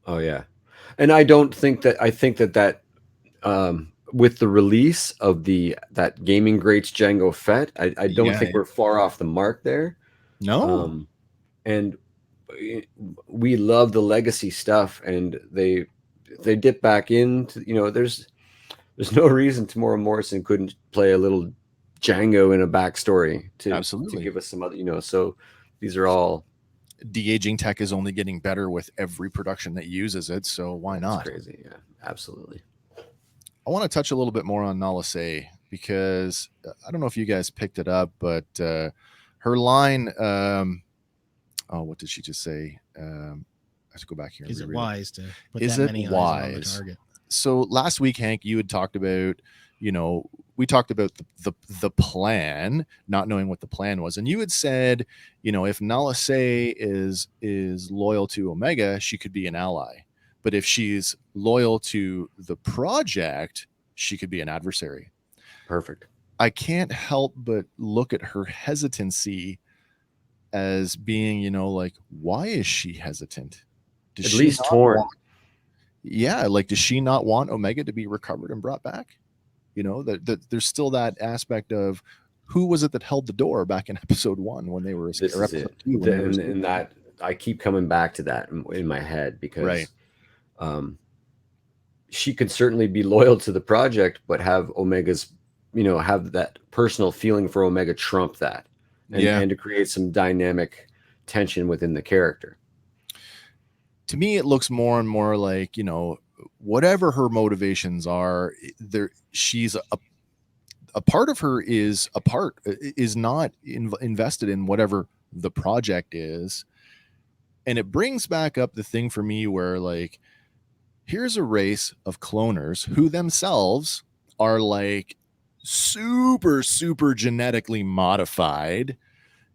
S3: Oh yeah, and I think that with the release of that Gaming Greats Jango Fett, I don't think we're far off the mark there.
S2: No,
S3: and we love the legacy stuff, and they dip back into there's no reason Tamora Morrison couldn't play a little Jango in a backstory to give us some other So these are all.
S2: De-aging tech is only getting better with every production that uses it, so why not?
S3: That's crazy. Yeah, absolutely.
S2: I want to touch a little bit more on Nala Se, because I don't know if you guys picked it up, but her line, what did she just say? I have to go back here.
S4: Is it wise to put
S2: that many eyes on the target? So last week, Hank, you had talked about, we talked about the plan, not knowing what the plan was. And you had said, if Nala Se is loyal to Omega, she could be an ally. But if she's loyal to the project, she could be an adversary.
S3: Perfect.
S2: I can't help but look at her hesitancy as being, you know, like, why is she hesitant?
S3: At least torn.
S2: Does she not want Omega to be recovered and brought back? You know, that there's still that aspect of who was it that held the door back in episode 1 when they were
S3: episode 2 and that I keep coming back to that in my head because she could certainly be loyal to the project, but have Omega's, you know, have that personal feeling for Omega trump that, and to create some dynamic tension within the character.
S2: To me, it looks more and more like, you know, whatever her motivations are, she's a part of her is not invested in whatever the project is. And it brings back up the thing for me where, like, here's a race of cloners who themselves are like super, super genetically modified,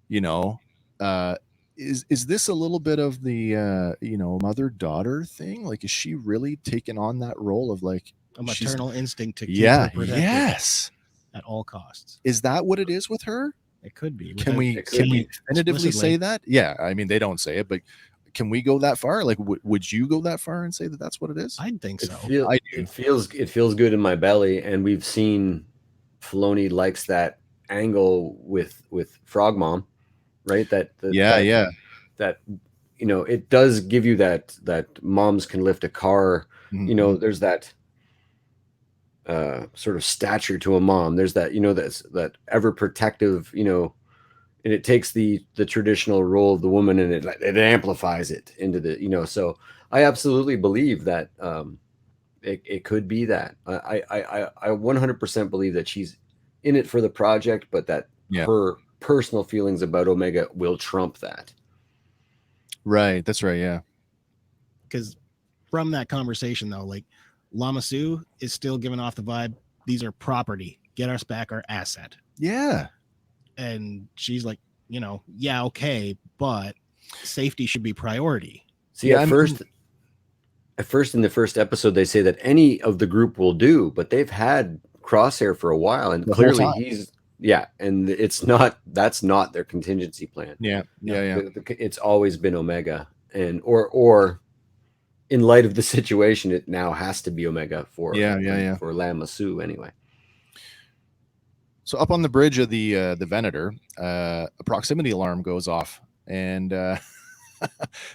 S2: you know. Is this a little bit of the you know, mother-daughter thing? Like, is she really taking on that role of like
S4: a maternal instinct to keep her protected at all costs?
S2: Is that what it is with her?
S4: It could be.
S2: Can we definitively say that? Yeah, I mean, they don't say it, but can we go that far? Like, would you go that far and say that that's what it is?
S4: I think so.
S3: It feels good in my belly, and we've seen Filoni likes that angle with Frog Mom, right? That you know, it does give you that moms can lift a car. Mm-hmm. You know, there's that sort of stature to a mom. There's that, you know, that ever protective, you know, and it takes the traditional role of the woman and it amplifies it into the, you know, so I absolutely believe that it could be that. I 100% believe that she's in it for the project, but that her personal feelings about Omega will trump that.
S2: Right. That's right. Yeah.
S4: Because from that conversation though, like, Lama Su is still giving off the vibe, these are property, get us back our asset.
S2: Yeah.
S4: And she's like, you know, yeah, okay, but safety should be priority.
S3: See, at first in the first episode, they say that any of the group will do, but they've had Crosshair for a while, and clearly he's and that's not their contingency plan. It's always been Omega, and or in light of the situation, it now has to be Omega for Lama Su anyway.
S2: So up on the bridge of the Venator, a proximity alarm goes off, and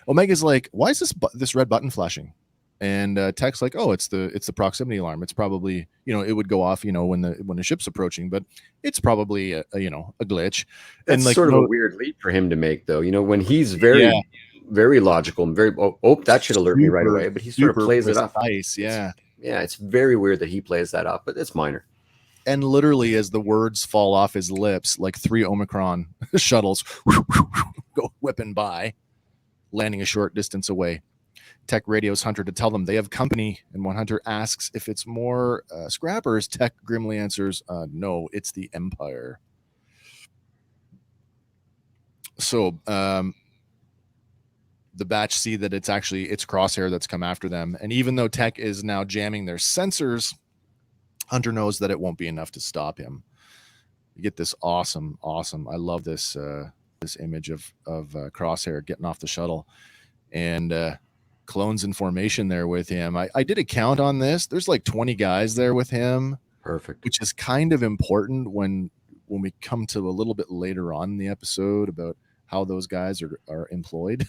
S2: Omega's like, "Why is this red button flashing?" And Tech's like, "Oh, it's the proximity alarm. It's probably, you know, it would go off, you know, when the ship's approaching, but it's probably a glitch."
S3: That's
S2: like,
S3: sort of a weird leap for him to make, though. You know, when he's very logical and very that should alert me right away, but he sort of plays it off.
S2: Nice, yeah.
S3: It's very weird that he plays that off, but it's minor.
S2: And literally, as the words fall off his lips, like 3 Omicron shuttles go whipping by, landing a short distance away. Tech radios Hunter to tell them they have company, and when Hunter asks if it's more scrappers, Tech grimly answers, no, it's the Empire. So the Batch see that it's Crosshair that's come after them, and even though Tech is now jamming their sensors, Hunter knows that it won't be enough to stop him. You get this awesome, I love this image of Crosshair getting off the shuttle, and clones in formation there with him. I did a count on this. There's like 20 guys there with him.
S3: Perfect.
S2: Which is kind of important when we come to a little bit later on in the episode about how those guys are employed.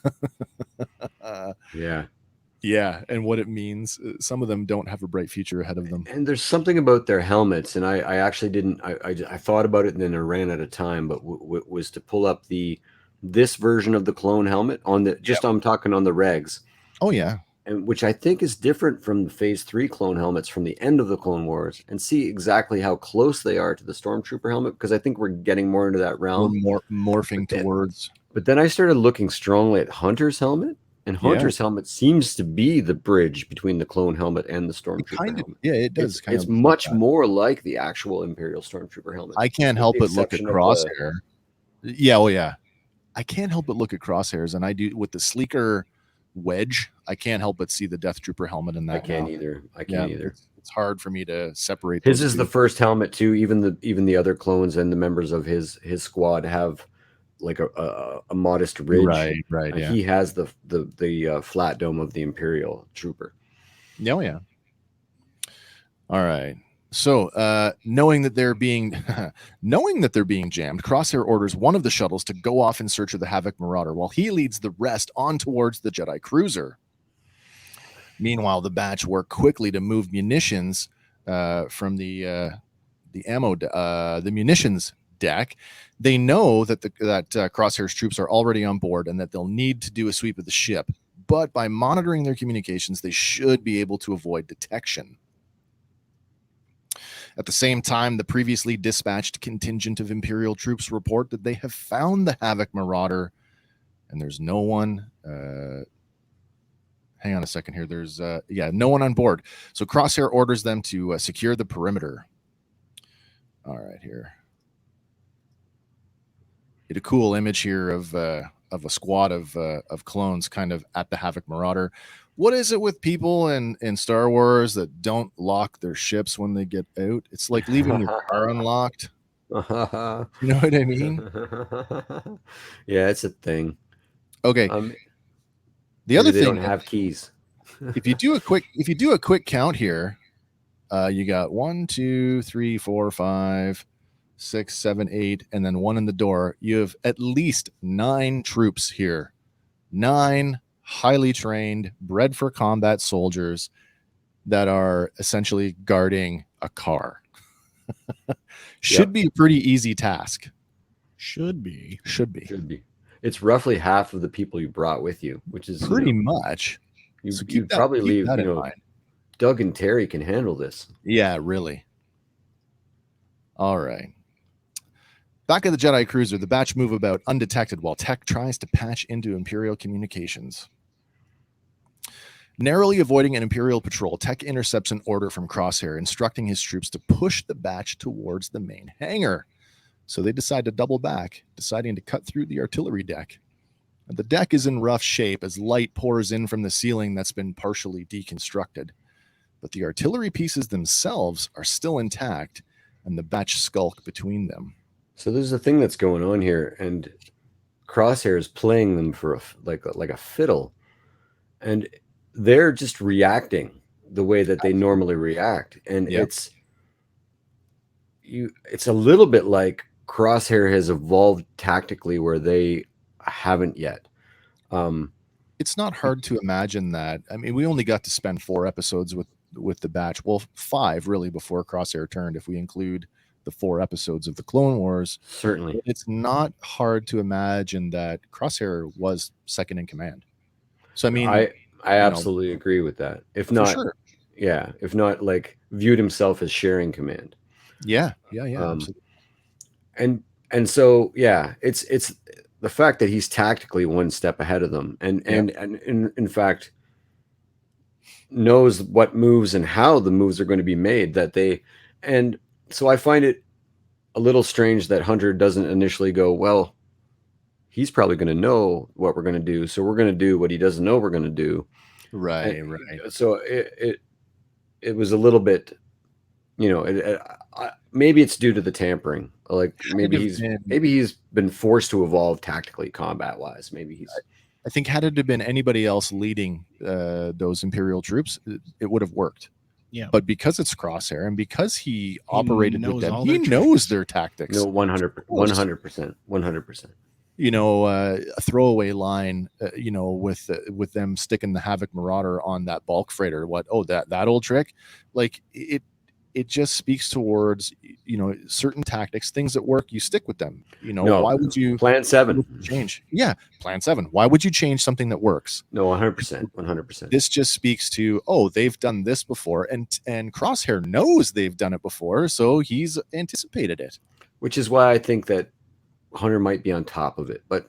S2: Yeah, and what it means. Some of them don't have a bright future ahead of them.
S3: And there's something about their helmets, and I actually didn't. I thought about it and then I ran out of time. But was to pull up this version of the clone helmet on the I'm talking on the regs.
S2: Oh yeah,
S3: and which I think is different from the Phase 3 clone helmets from the end of the Clone Wars, and see exactly how close they are to the Stormtrooper helmet, because I think we're getting more into that realm.
S2: We're morphing towards.
S3: But then I started looking strongly at Hunter's helmet. And Hunter's helmet seems to be the bridge between the clone helmet and the Stormtrooper helmet.
S2: Yeah, it does.
S3: It's much more like the actual Imperial Stormtrooper helmet.
S2: I can't help but look at Crosshair. I can't help but look at Crosshairs, and I do with the sleeker wedge. I can't help but see the Death Trooper helmet in that.
S3: I can't
S2: now.
S3: either. I can't either.
S2: It's hard for me to separate.
S3: His
S2: those
S3: is
S2: two.
S3: the first helmet too. Even the other clones and the members of his squad have like a modest ridge.
S2: Right. Yeah.
S3: He has the flat dome of the Imperial Trooper.
S2: Oh yeah. All right. So, knowing that they're being jammed, Crosshair orders one of the shuttles to go off in search of the Havoc Marauder, while he leads the rest on towards the Jedi cruiser. Meanwhile, the batch work quickly to move munitions from the munitions deck. They know that Crosshair's troops are already on board and that they'll need to do a sweep of the ship. But by monitoring their communications, they should be able to avoid detection. At the same time, the previously dispatched contingent of Imperial troops report that they have found the Havoc Marauder, and there's no one. Hang on a second here. There's no one on board. So Crosshair orders them to secure the perimeter. All right, here. Get a cool image here of a squad of clones kind of at the Havoc Marauder. What is it with people in Star Wars that don't lock their ships when they get out? It's like leaving your car unlocked. You know what I mean?
S3: Yeah, it's a thing.
S2: Okay. The other
S3: they
S2: thing,
S3: don't have keys.
S2: if you do a quick count here, you got 1, 2, 3, 4, 5, 6, 7, 8, and then one in the door. You have at least 9 troops here. 9 highly trained, bred for combat soldiers that are essentially guarding a car. Should be a pretty easy task.
S4: Should be.
S3: It's roughly half of the people you brought with you, which is
S2: pretty much.
S3: You'd probably leave. Doug and Terry can handle this.
S2: Yeah, really. All right. Back at the Jedi cruiser, the batch move about undetected while Tech tries to patch into Imperial communications. Narrowly avoiding an Imperial patrol, Tech intercepts an order from Crosshair instructing his troops to push the batch towards the main hangar. So they decide to double back, deciding to cut through the artillery deck. The deck is in rough shape as light pours in from the ceiling that's been partially deconstructed. But the artillery pieces themselves are still intact, and the batch skulk between them.
S3: So there's a thing that's going on here, and Crosshair is playing them for like a fiddle, and they're just reacting the way that they normally react, and it's a little bit like Crosshair has evolved tactically where they haven't yet.
S2: It's not hard to imagine that. I mean, we only got to spend 4 episodes with the batch. Well, 5 really before Crosshair turned, if we include the 4 episodes of the Clone Wars.
S3: Certainly.
S2: It's not hard to imagine that Crosshair was second in command. So, I mean,
S3: I absolutely agree with that. If not, if not like viewed himself as sharing command.
S2: Yeah. Absolutely.
S3: And so, it's the fact that he's tactically one step ahead of them and in fact knows what moves and how the moves are going to be made and so I find it a little strange that Hunter doesn't initially go, well, he's probably going to know what we're going to do, so we're going to do what he doesn't know we're going to do.
S2: Right.
S3: So it was a little bit, maybe it's due to the tampering. Like maybe he's been forced to evolve tactically, combat wise.
S2: I think had it been anybody else leading those Imperial troops, it would have worked.
S4: Yeah.
S2: But because it's Crosshair and because he operated with them, he knows their tactics.
S3: No, 100%.
S2: A throwaway line, with them sticking the Havoc Marauder on that bulk freighter. That old trick, like it just speaks towards, certain tactics, things that work, you stick with them. Why would you
S3: Plan 7
S2: change? Yeah. Plan 7. Why would you change something that works?
S3: No, 100%.
S2: This just speaks to, they've done this before, and Crosshair knows they've done it before, so he's anticipated it.
S3: Which is why I think that Hunter might be on top of it, but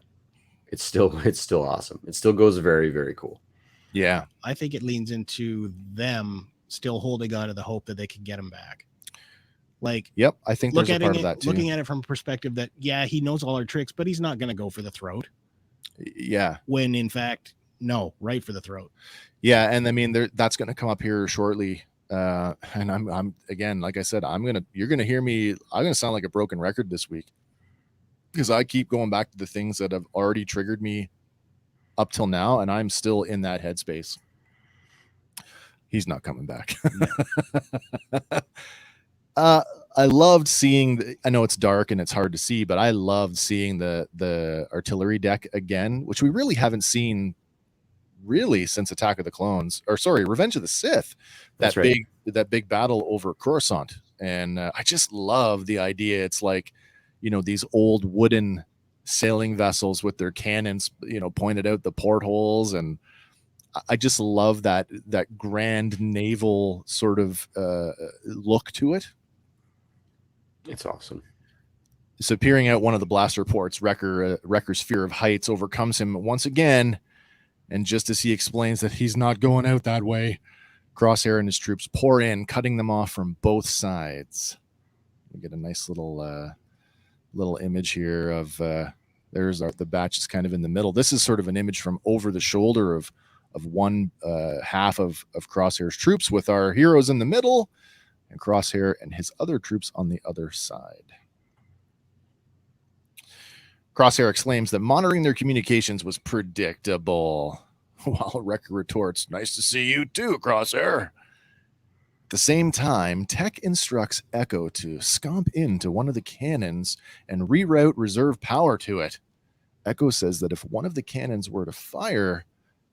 S3: it's still awesome. It still goes very, very cool.
S2: Yeah.
S4: I think it leans into them still holding on to the hope that they can get him back. Like,
S2: yep, I think there's a part of that too.
S4: Looking at it from a perspective that, he knows all our tricks, but he's not going to go for the throat.
S2: Yeah.
S4: When in fact, no, right for the throat.
S2: Yeah, and I mean that's going to come up here shortly. And I'm again, like I said, you're gonna hear me. I'm gonna sound like a broken record this week because I keep going back to the things that have already triggered me up till now, and I'm still in that headspace. He's not coming back. I loved seeing. I know it's dark and it's hard to see, but I loved seeing the artillery deck again, which we really haven't seen really since Attack of the Clones, or sorry, Revenge of the Sith.
S3: That's right.
S2: That big battle over Coruscant, and I just love the idea. It's like, these old wooden sailing vessels with their cannons, pointed out the portholes, and I just love that grand naval sort of look to it.
S3: It's awesome.
S2: So peering out one of the blaster ports, Wrecker's fear of heights overcomes him once again, and just as he explains that he's not going out that way, Crosshair and his troops pour in, cutting them off from both sides. We get a nice little image here of there's the batch is kind of in the middle. This is sort of an image from over the shoulder of one half of Crosshair's troops, with our heroes in the middle and Crosshair and his other troops on the other side. Crosshair exclaims that monitoring their communications was predictable, while Wrecker retorts, "Nice to see you too, Crosshair." At the same time, Tech instructs Echo to scomp into one of the cannons and reroute reserve power to it. Echo says that if one of the cannons were to fire,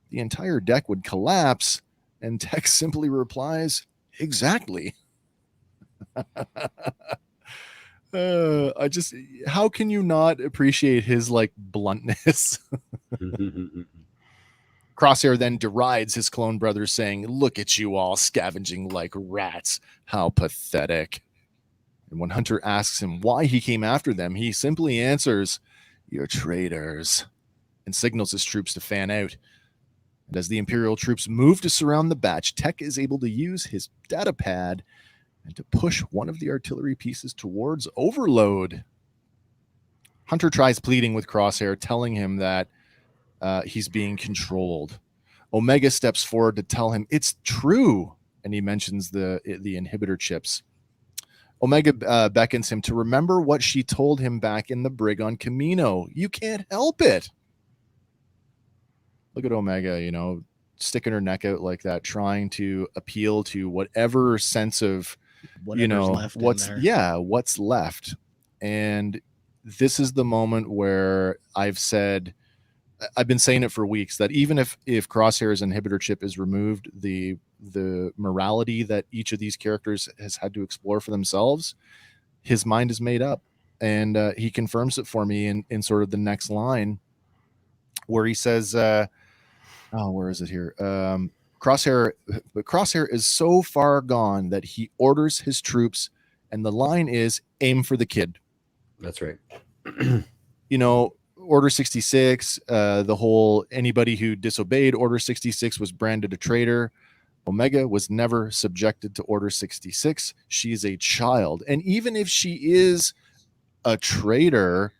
S2: the entire deck would collapse, and Tech simply replies, "Exactly." How can you not appreciate his bluntness? Crosshair then derides his clone brothers, saying, "Look at you all scavenging like rats. How pathetic." And when Hunter asks him why he came after them, he simply answers, "You're traitors," and signals his troops to fan out. And as the Imperial troops move to surround the batch, Tech is able to use his data pad and to push one of the artillery pieces towards overload. Hunter tries pleading with Crosshair, telling him that he's being controlled. Omega steps forward to tell him it's true, and he mentions the inhibitor chips. Omega beckons him to remember what she told him back in the brig on Camino. You can't help it. Look at Omega, sticking her neck out like that, trying to appeal to whatever sense of what's left. And this is the moment where I've been saying it for weeks, that even if Crosshair's inhibitor chip is removed, the morality that each of these characters has had to explore for themselves, his mind is made up. And he confirms it for me in sort of the next line, where he says, where is it here? Crosshair is so far gone that he orders his troops, and the line is, "Aim for the kid."
S3: That's right.
S2: Order 66, the whole anybody who disobeyed Order 66 was branded a traitor. Omega was never subjected to Order 66. She's a child. And even if she is a traitor,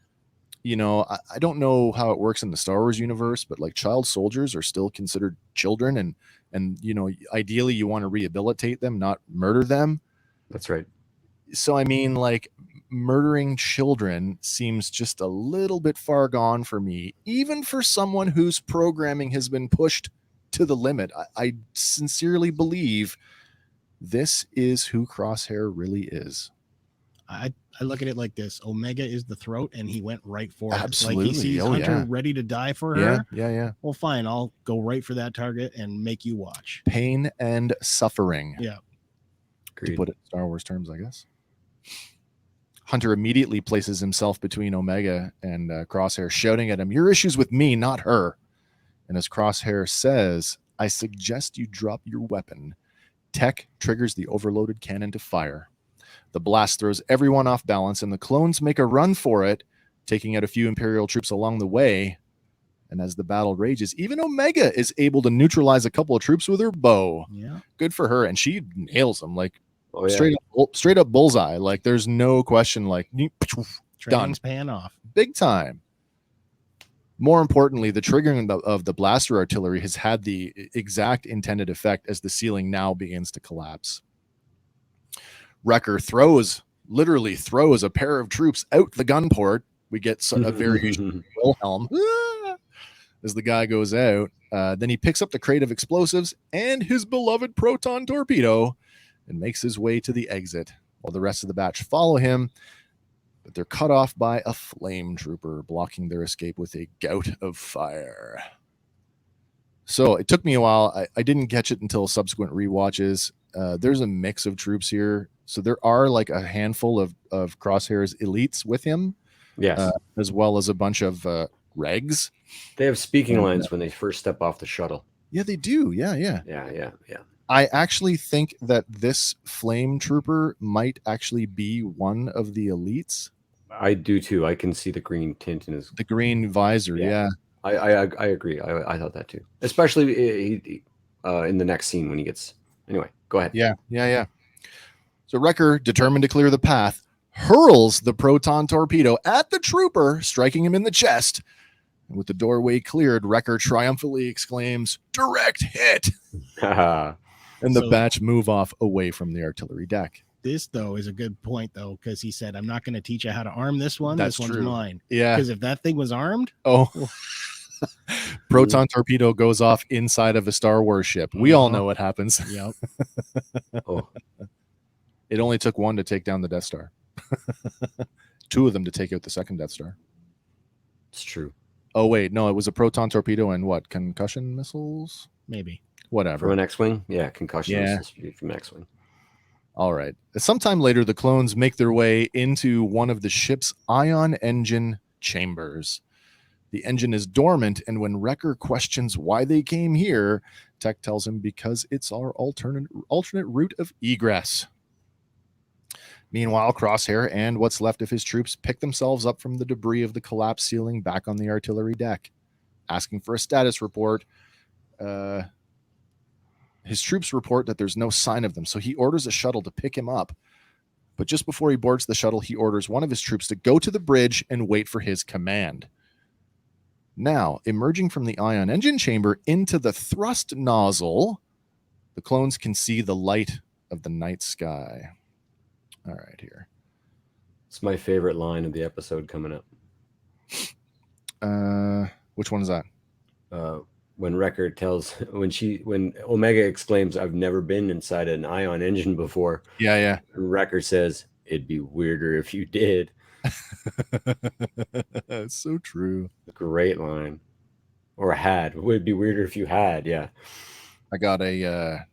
S2: I don't know how it works in the Star Wars universe, but child soldiers are still considered children, and ideally you want to rehabilitate them, not murder them.
S3: That's right.
S2: So I mean, murdering children seems just a little bit far gone for me, even for someone whose programming has been pushed to the limit. I sincerely believe this is who Crosshair really is.
S4: I look at it like this: Omega is the throat, and he went right for it.
S2: Absolutely.
S4: He sees Hunter ready to die for her.
S2: Yeah.
S4: Well, fine, I'll go right for that target and make you watch.
S2: Pain and suffering.
S4: Yeah.
S2: To put it in Star Wars terms, I guess. Hunter immediately places himself between Omega and Crosshair, shouting at him, "Your issue's with me, not her." And as Crosshair says, "I suggest you drop your weapon," Tech triggers the overloaded cannon to fire. The blast throws everyone off balance, and the clones make a run for it, taking out a few Imperial troops along the way. And as the battle rages, even Omega is able to neutralize a couple of troops with her bow.
S4: Yeah.
S2: Good for her. And she nails them
S3: Oh, yeah.
S2: straight up bullseye. There's no question,
S4: Training's paying off.
S2: Big time. More importantly, the triggering of the blaster artillery has had the exact intended effect as the ceiling now begins to collapse. Wrecker literally throws a pair of troops out the gun port. We get a variation of Wilhelm as the guy goes out. Then he picks up the crate of explosives and his beloved proton torpedo and makes his way to the exit, while the rest of the batch follow him. But they're cut off by a flame trooper, blocking their escape with a gout of fire. So it took me a while. I didn't catch it until subsequent rewatches. There's a mix of troops here. So there are like a handful of Crosshair's elites with him.
S3: Yes.
S2: As well as a bunch of regs.
S3: They have speaking lines when they first step off the shuttle.
S2: Yeah, they do. Yeah.
S3: Yeah.
S2: I actually think that this flame trooper might actually be one of the elites.
S3: I do too. I can see the green tint in his
S2: green visor. Yeah.
S3: I agree. I thought that too, especially in the next scene when he gets. Anyway, go ahead.
S2: Yeah. So Wrecker, determined to clear the path, hurls the proton torpedo at the trooper, striking him in the chest. And with the doorway cleared, Wrecker triumphantly exclaims, "Direct hit!" And the batch move off away from the artillery deck.
S4: This, though, is a good point, though, because he said, "I'm not going to teach you how to arm this one.
S2: That's
S4: this
S2: true.
S4: one's mine."
S2: Yeah.
S4: Because if that thing was armed,
S2: proton torpedo goes off inside of a Star Wars ship. We all know what happens.
S4: Yep.
S2: It only took one to take down the Death Star. Two of them to take out the second Death Star.
S3: It's true.
S2: Oh, wait. No, it was a proton torpedo and what? Concussion missiles?
S4: Maybe.
S2: Whatever.
S3: From an X-Wing? Yeah, concussion missiles from X-Wing.
S2: All right. Sometime later, the clones make their way into one of the ship's ion engine chambers. The engine is dormant, and when Wrecker questions why they came here, Tech tells him because it's our alternate route of egress. Meanwhile, Crosshair and what's left of his troops pick themselves up from the debris of the collapsed ceiling back on the artillery deck, asking for a status report. His troops report that there's no sign of them, so he orders a shuttle to pick him up. But just before he boards the shuttle, he orders one of his troops to go to the bridge and wait for his command. Now, emerging from the ion engine chamber into the thrust nozzle, the clones can see the light of the night sky. All right, here.
S3: It's my favorite line of the episode coming up.
S2: Which one is that?
S3: When Wrecker when Omega exclaims, "I've never been inside an ion engine before."
S2: Yeah.
S3: Wrecker says, "It'd be weirder if you did."
S2: It's so true.
S3: Great line. Or had. It would be weirder if you had. Yeah.
S2: I got a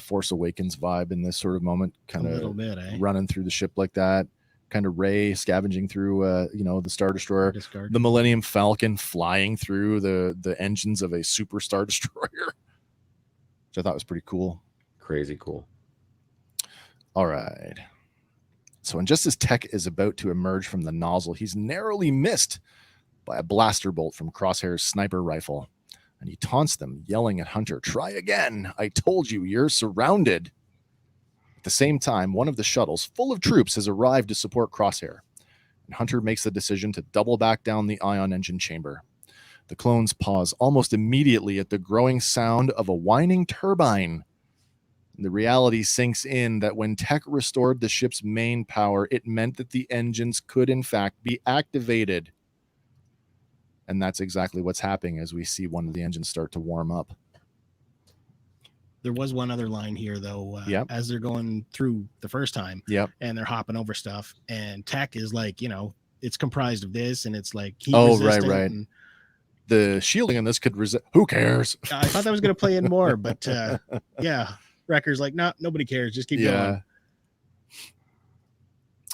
S2: Force Awakens vibe in this sort of moment, kind of a little bit, running through the ship like that. Kind of Rey scavenging through, the Star Destroyer, the Millennium Falcon flying through the engines of a Super Star Destroyer, which I thought was pretty cool.
S3: Crazy cool.
S2: All right. So, and just as Tech is about to emerge from the nozzle, he's narrowly missed by a blaster bolt from Crosshair's sniper rifle, and he taunts them, yelling at Hunter, "Try again! I told you, you're surrounded." At the same time, one of the shuttles full of troops has arrived to support Crosshair, and Hunter makes the decision to double back down the ion engine chamber. The clones pause almost immediately at the growing sound of a whining turbine. The reality sinks in that when Tech restored the ship's main power, it meant that the engines could in fact be activated. And that's exactly what's happening as we see one of the engines start to warm up.
S4: There was one other line here, though, as they're going through the first time, and they're hopping over stuff, and Tech is like, it's comprised of this, and it's like,
S2: right. And the shielding on this could resist. Who cares?
S4: I thought that was going to play in more, but Wrecker's like, no, nobody cares. Just keep going.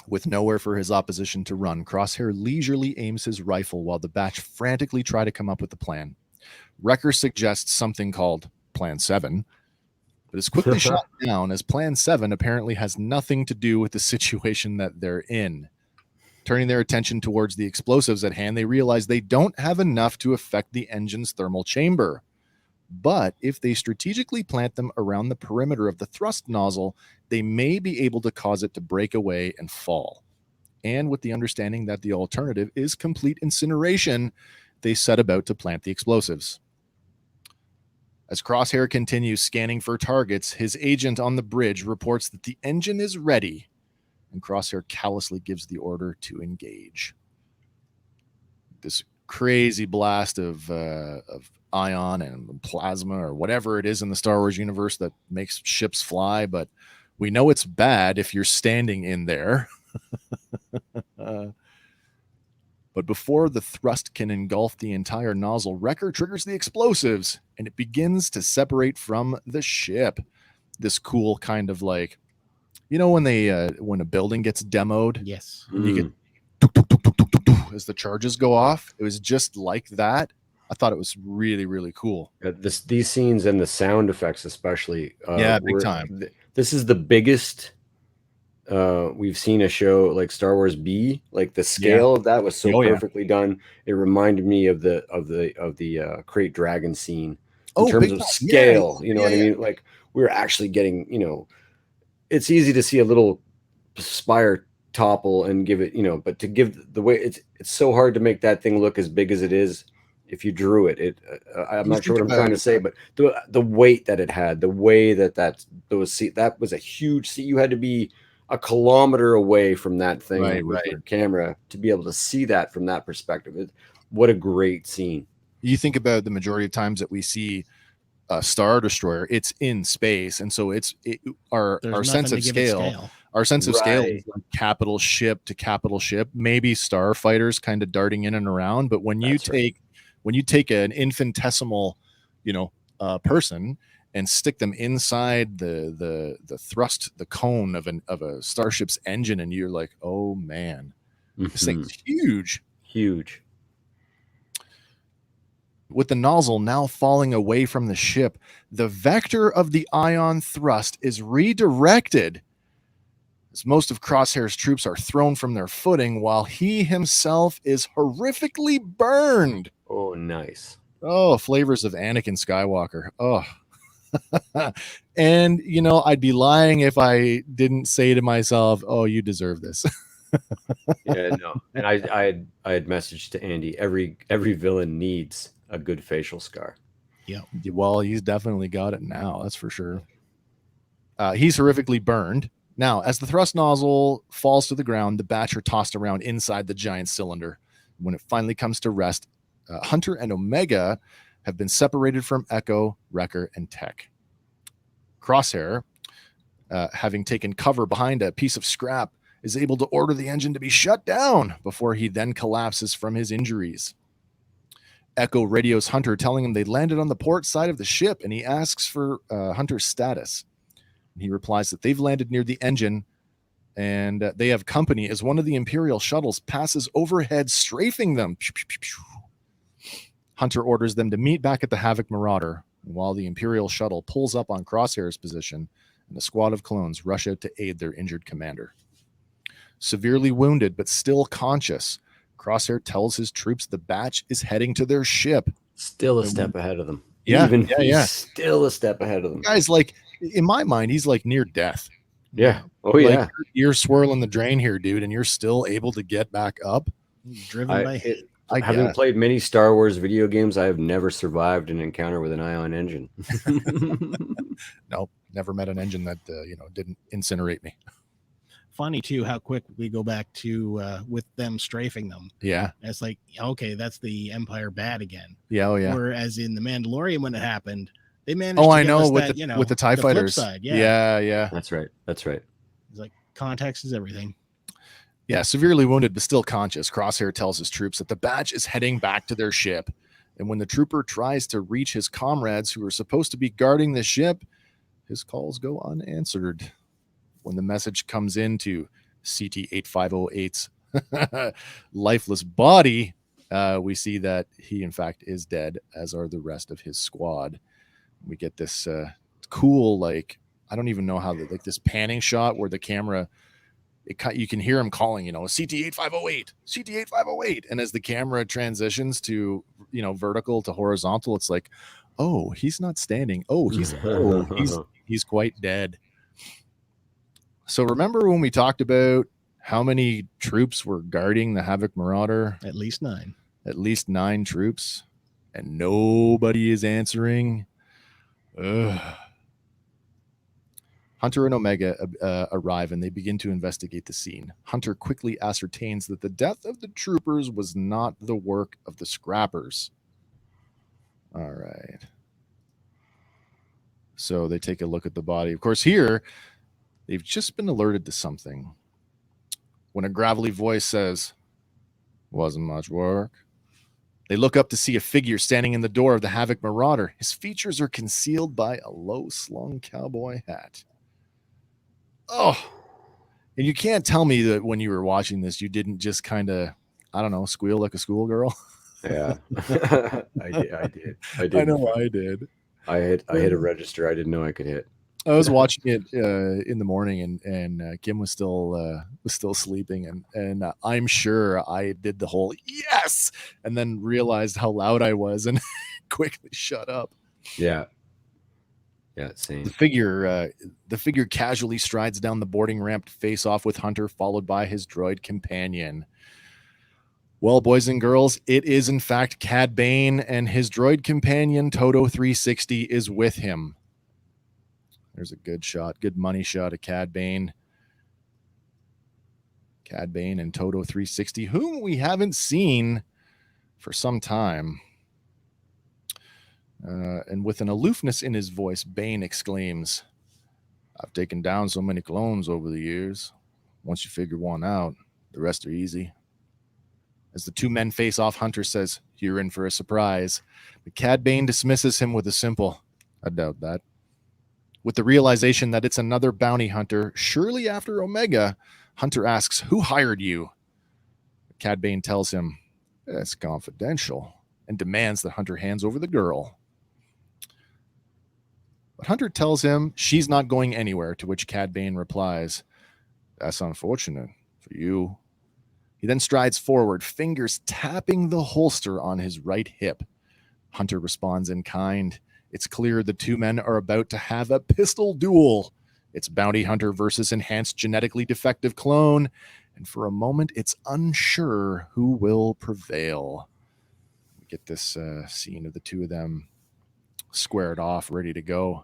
S2: With nowhere for his opposition to run, Crosshair leisurely aims his rifle while the batch frantically try to come up with a plan. Wrecker suggests something called Plan 7, but is quickly shot down as Plan 7 apparently has nothing to do with the situation that they're in. Turning their attention towards the explosives at hand, they realize they don't have enough to affect the engine's thermal chamber. But if they strategically plant them around the perimeter of the thrust nozzle, they may be able to cause it to break away and fall. and with the understanding that the alternative is complete incineration, they set about to plant the explosives. As Crosshair continues scanning for targets, his agent on the bridge reports that the engine is ready, and Crosshair callously gives the order to engage. This crazy blast of ion and plasma or whatever it is in the Star Wars universe that makes ships fly, but we know it's bad if you're standing in there. But before the thrust can engulf the entire nozzle, Wrecker triggers the explosives, and it begins to separate from the ship. This cool kind of like, you know, when when a building gets demoed,
S4: yes,
S2: and you get as the charges go off. It was just like that. I thought it was really, really cool.
S3: These scenes and the sound effects, especially,
S2: big time.
S3: This is the biggest we've seen a show like Star Wars be. Like the scale of that was so perfectly done. It reminded me of the Crate Dragon scene in terms of scale. You know what I mean? Like we're actually getting, you know, it's easy to see a little spire topple and give it, you know, but to give the way it's so hard to make that thing look as big as it is. If you drew it, I'm not sure what I'm trying to say, but the weight that it had, the way that was a huge seat. You had to be a kilometer away from that thing with your camera to be able to see that from that perspective. What a great scene.
S2: You think about the majority of times that we see a Star Destroyer, it's in space, and so our sense of scale. Our sense of scale is like capital ship to capital ship, maybe starfighters kind of darting in and around. But when you take an infinitesimal, you know, person and stick them inside the thrust, the cone of a starship's engine, and you're like, oh man, this thing's huge. With the nozzle now falling away from the ship, the vector of the ion thrust is redirected as most of Crosshair's troops are thrown from their footing while he himself is horrifically burned.
S3: Oh, nice.
S2: Oh, flavors of Anakin Skywalker. Oh. And, you know, I'd be lying if I didn't say to myself, oh, you deserve this.
S3: Yeah, no. And I had messaged to Andy, every villain needs a good facial scar.
S4: Yeah.
S2: Well, he's definitely got it now. That's for sure. He's horrifically burned. Now, as the thrust nozzle falls to the ground, the batch are tossed around inside the giant cylinder. When it finally comes to rest, Hunter and Omega have been separated from Echo, Wrecker, and Tech. Crosshair, having taken cover behind a piece of scrap, is able to order the engine to be shut down before he then collapses from his injuries. Echo radios Hunter, telling him they landed on the port side of the ship, and he asks for Hunter's status. He replies that they've landed near the engine and they have company as one of the Imperial shuttles passes overhead, strafing them. Hunter orders them to meet back at the Havoc Marauder, while the Imperial shuttle pulls up on Crosshair's position and a squad of clones rush out to aid their injured commander. Severely wounded but still conscious, Crosshair tells his troops the batch is heading to their ship.
S3: Still a step ahead of them.
S2: Still
S3: a step ahead of them.
S2: Guys, like, in my mind, he's like near death.
S3: Yeah. Oh,
S2: like,
S3: yeah.
S2: You're swirling the drain here, dude, and you're still able to get back up.
S4: Driven by hate.
S3: Having played many Star Wars video games, I have never survived an encounter with an ion engine.
S2: Nope. Never met an engine that, didn't incinerate me.
S4: Funny too how quick we go back to with them strafing them.
S2: Yeah,
S4: it's like, okay, that's the Empire bad again.
S2: Yeah, oh yeah.
S4: Whereas in the Mandalorian, when it happened, they managed.
S2: Oh,
S4: to
S2: I
S4: give
S2: know
S4: us
S2: with
S4: that,
S2: with the TIE fighters.
S4: Flip side.
S2: Yeah.
S3: That's right.
S4: It's like context is everything.
S2: Yeah, severely wounded but still conscious, Crosshair tells his troops that the batch is heading back to their ship. And when the trooper tries to reach his comrades who are supposed to be guarding the ship, his calls go unanswered. When the message comes into CT-8508's lifeless body, we see that he, in fact, is dead, as are the rest of his squad. We get this cool, like, I don't even know how, like, this panning shot where the camera, you can hear him calling, CT-8508, CT-8508. And as the camera transitions to, vertical to horizontal, it's like, oh, he's not standing. Oh, he's quite dead. So remember when we talked about How many troops were guarding the Havoc Marauder?
S4: At least 9.
S2: At least 9 troops. And nobody is answering. Ugh. Hunter and Omega arrive and they begin to investigate the scene. Hunter quickly ascertains that the death of the troopers was not the work of the scrappers. All right. So they take a look at the body. Of course, here, they've just been alerted to something. When a gravelly voice says, "Wasn't much work," they look up to see a figure standing in the door of the Havoc Marauder. His features are concealed by a low-slung cowboy hat. Oh, and you can't tell me that when you were watching this, you didn't just kind of, I don't know, squeal like a schoolgirl.
S3: Yeah, I did.
S2: I know I did.
S3: I hit a register I didn't know I could hit.
S2: I was watching it in the morning, and Kim was still sleeping, and I'm sure I did the whole yes, and then realized how loud I was and quickly shut up.
S3: Yeah. Yeah, same.
S2: The figure casually strides down the boarding ramp to face off with Hunter, followed by his droid companion. Well, boys and girls, it is in fact Cad Bane, and his droid companion Toto 360 is with him. There's a good money shot of Cad Bane. Cad Bane and Toto 360, whom we haven't seen for some time. And with an aloofness in his voice, Bane exclaims, "I've taken down so many clones over the years. Once you figure one out, the rest are easy." As the two men face off, Hunter says, "You're in for a surprise." But Cad Bane dismisses him with a simple, "I doubt that." With the realization that it's another bounty hunter, surely after Omega, Hunter asks, "Who hired you?" Cad Bane tells him, "It's confidential," and demands that Hunter hands over the girl. But Hunter tells him she's not going anywhere, to which Cad Bane replies, "That's unfortunate for you." He then strides forward, fingers tapping the holster on his right hip. Hunter responds in kind. It's clear the two men are about to have a pistol duel. It's bounty hunter versus enhanced genetically defective clone, and for a moment it's unsure who will prevail. We get this scene of the two of them squared off, ready to go.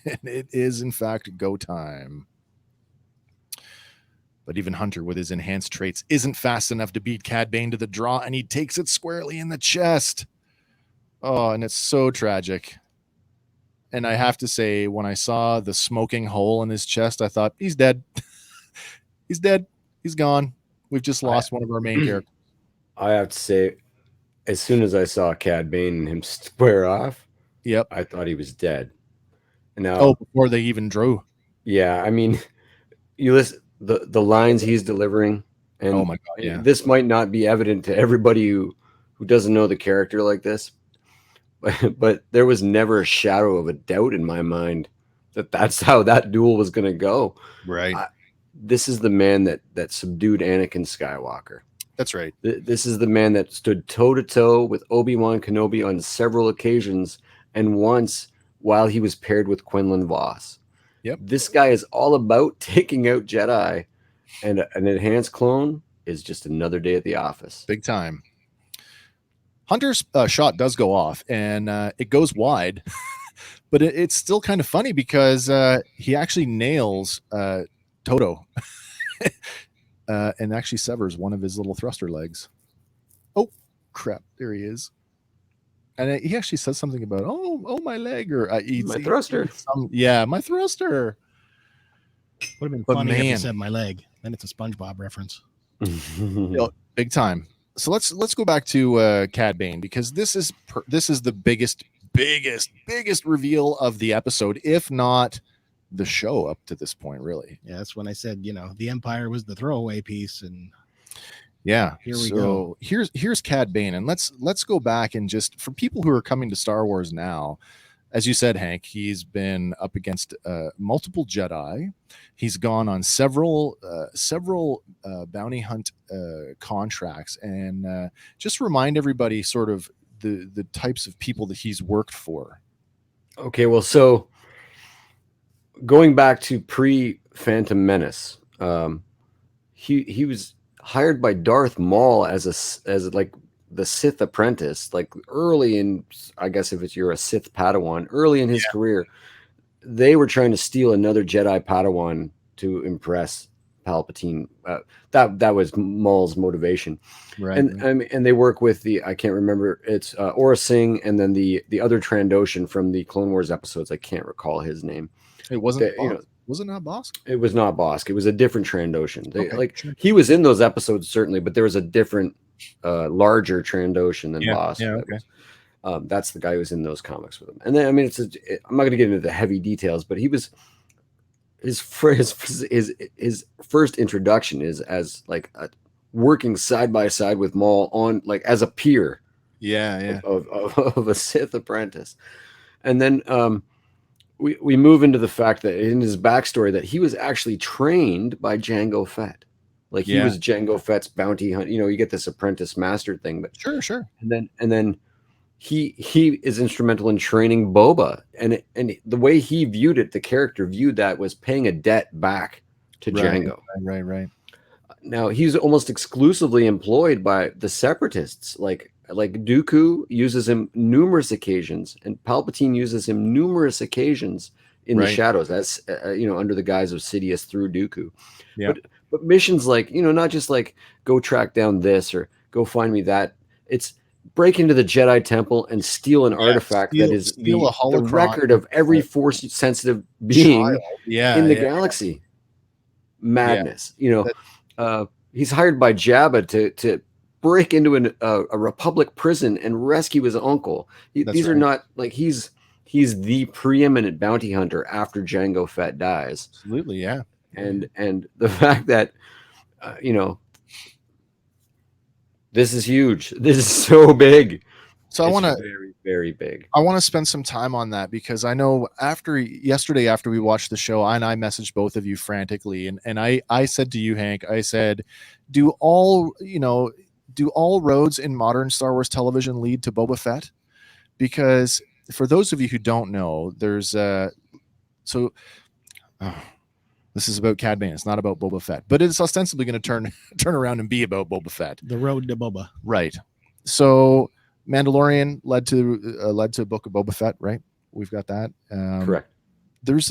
S2: And it is, in fact, go time. But even Hunter, with his enhanced traits, isn't fast enough to beat Cad Bane to the draw, and he takes it squarely in the chest. Oh, and it's so tragic. And I have to say, when I saw the smoking hole in his chest, I thought, he's dead. He's dead. He's gone. We've just lost one of our main characters.
S3: I have to say, as soon as I saw Cad Bane and him square off,
S2: yep,
S3: I thought he was dead. Now,
S2: before they even drew.
S3: Yeah, I mean, you listen the lines he's delivering, and
S2: oh my God, yeah.
S3: This might not be evident to everybody who doesn't know the character like this, but there was never a shadow of a doubt in my mind that that's how that duel was going to go.
S2: Right.
S3: This is the man that subdued Anakin Skywalker.
S2: That's right.
S3: This is the man that stood toe-to-toe with Obi-Wan Kenobi on several occasions, and once while he was paired with Quinlan Voss.
S2: Yep.
S3: This guy is all about taking out Jedi, and an enhanced clone is just another day at the office.
S2: Big time. Hunter's shot does go off, and it goes wide, but it's still kind of funny because he actually nails Toto and actually severs one of his little thruster legs. Oh, crap. There he is. And he actually says something about, oh, my leg, or
S3: my thruster.
S2: My thruster.
S4: Would have been funny if he said my leg. Then it's a SpongeBob reference.
S2: Big time. So let's go back to Cad Bane, because this is the biggest reveal of the episode, if not the show up to this point, really.
S4: Yeah, that's when I said, the Empire was the throwaway piece, and
S2: yeah.
S4: Here we go.
S2: Here's Cad Bane, and let's go back and just, for people who are coming to Star Wars now, as you said, Hank, he's been up against multiple Jedi. He's gone on several bounty hunt contracts, and just remind everybody sort of the types of people that he's worked for.
S3: Okay, well, so going back to pre-Phantom Menace, he was hired by Darth Maul as like the Sith apprentice, like early in, I guess if you're a Sith Padawan, early in his career, they were trying to steal another Jedi Padawan to impress Palpatine. That was Maul's motivation,
S2: right?
S3: And they work with I can't remember, it's Aura Singh, and then the other Trandoshan from the Clone Wars episodes. I can't recall his name.
S2: It wasn't. Was it not Bosk?
S3: It was not Bosk. It was a different Trandoshan. He was in those episodes certainly, but there was a different, larger Trandoshan than Bosk.
S2: Yeah, okay.
S3: That's the guy who's in those comics with him. And then, I mean, I'm not going to get into the heavy details, but he was his first introduction is as like working side by side with Maul on like as a peer. Of a Sith apprentice, and then we move into the fact that in his backstory that he was actually trained by Jango Fett. Like he was Jango Fett's bounty hunt. You know, you get this apprentice master thing, but
S2: sure.
S3: And then he is instrumental in training Boba, and the way he viewed it, the character viewed that was paying a debt back to Jango.
S2: Right.
S3: Now he's almost exclusively employed by the Separatists. Like Dooku uses him numerous occasions, and Palpatine uses him numerous occasions in the shadows. That's under the guise of Sidious through Dooku.
S2: Yeah.
S3: But missions like, not just like go track down this or go find me that. It's break into the Jedi Temple and steal an artifact that is the record of every Force sensitive being in the galaxy. Madness. He's hired by Jabba to break into a Republic prison and rescue his uncle. These are not like he's the preeminent bounty hunter after Jango Fett dies.
S2: Absolutely, yeah.
S3: And the fact that this is huge. This is so big.
S2: So I want to
S3: very, very big.
S2: I want to spend some time on that because I know yesterday after we watched the show, and I messaged both of you frantically, and I said to you, Hank, I said, do all roads in modern Star Wars television lead to Boba Fett? Because for those of you who don't know, there's this is about Cad Bane. It's not about Boba Fett, but it's ostensibly going to turn around and be about Boba Fett.
S4: The road to Boba.
S2: Right. So Mandalorian led to Book of Boba Fett, right? We've got that.
S3: Correct.
S2: There's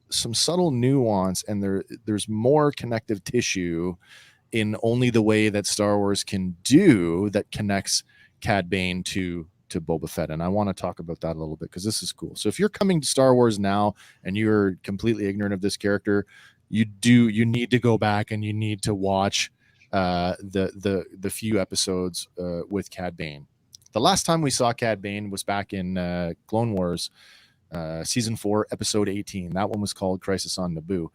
S2: some subtle nuance, and there's more connective tissue in only the way that Star Wars can do that connects Cad Bane to Boba Fett. And I want to talk about that a little bit because this is cool. So if you're coming to Star Wars now and you're completely ignorant of this character, you need to go back and you need to watch the few episodes with Cad Bane. The last time we saw Cad Bane was back in Clone Wars season 4, episode 18. That one was called Crisis on Naboo.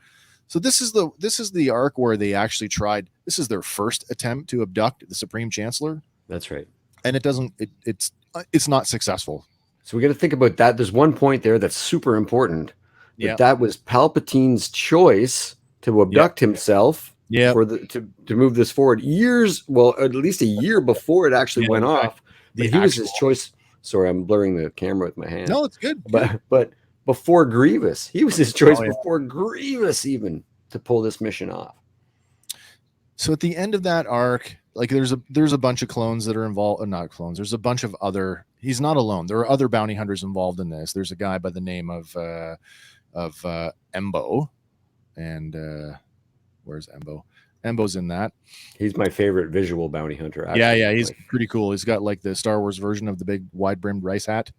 S2: So this is the arc where they actually tried. This is their first attempt to abduct the Supreme Chancellor.
S3: That's right.
S2: And it's not successful.
S3: So we got to think about that. There's one point there that's super important. That was Palpatine's choice to abduct himself.
S2: Yeah.
S3: To move this forward at least a year before it actually went off. But he was his choice. Sorry, I'm blurring the camera with my hand.
S2: No, it's good.
S3: But before Grievous, he was his choice before Grievous even to pull this mission off.
S2: So at the end of that arc, like there's a bunch of clones that are involved, not clones. There's a bunch of other. He's not alone. There are other bounty hunters involved in this. There's a guy by the name of Embo, and where's Embo? Embo's in that.
S3: He's my favorite visual bounty hunter. Actually.
S2: Yeah, he's pretty cool. He's got like the Star Wars version of the big wide brimmed rice hat.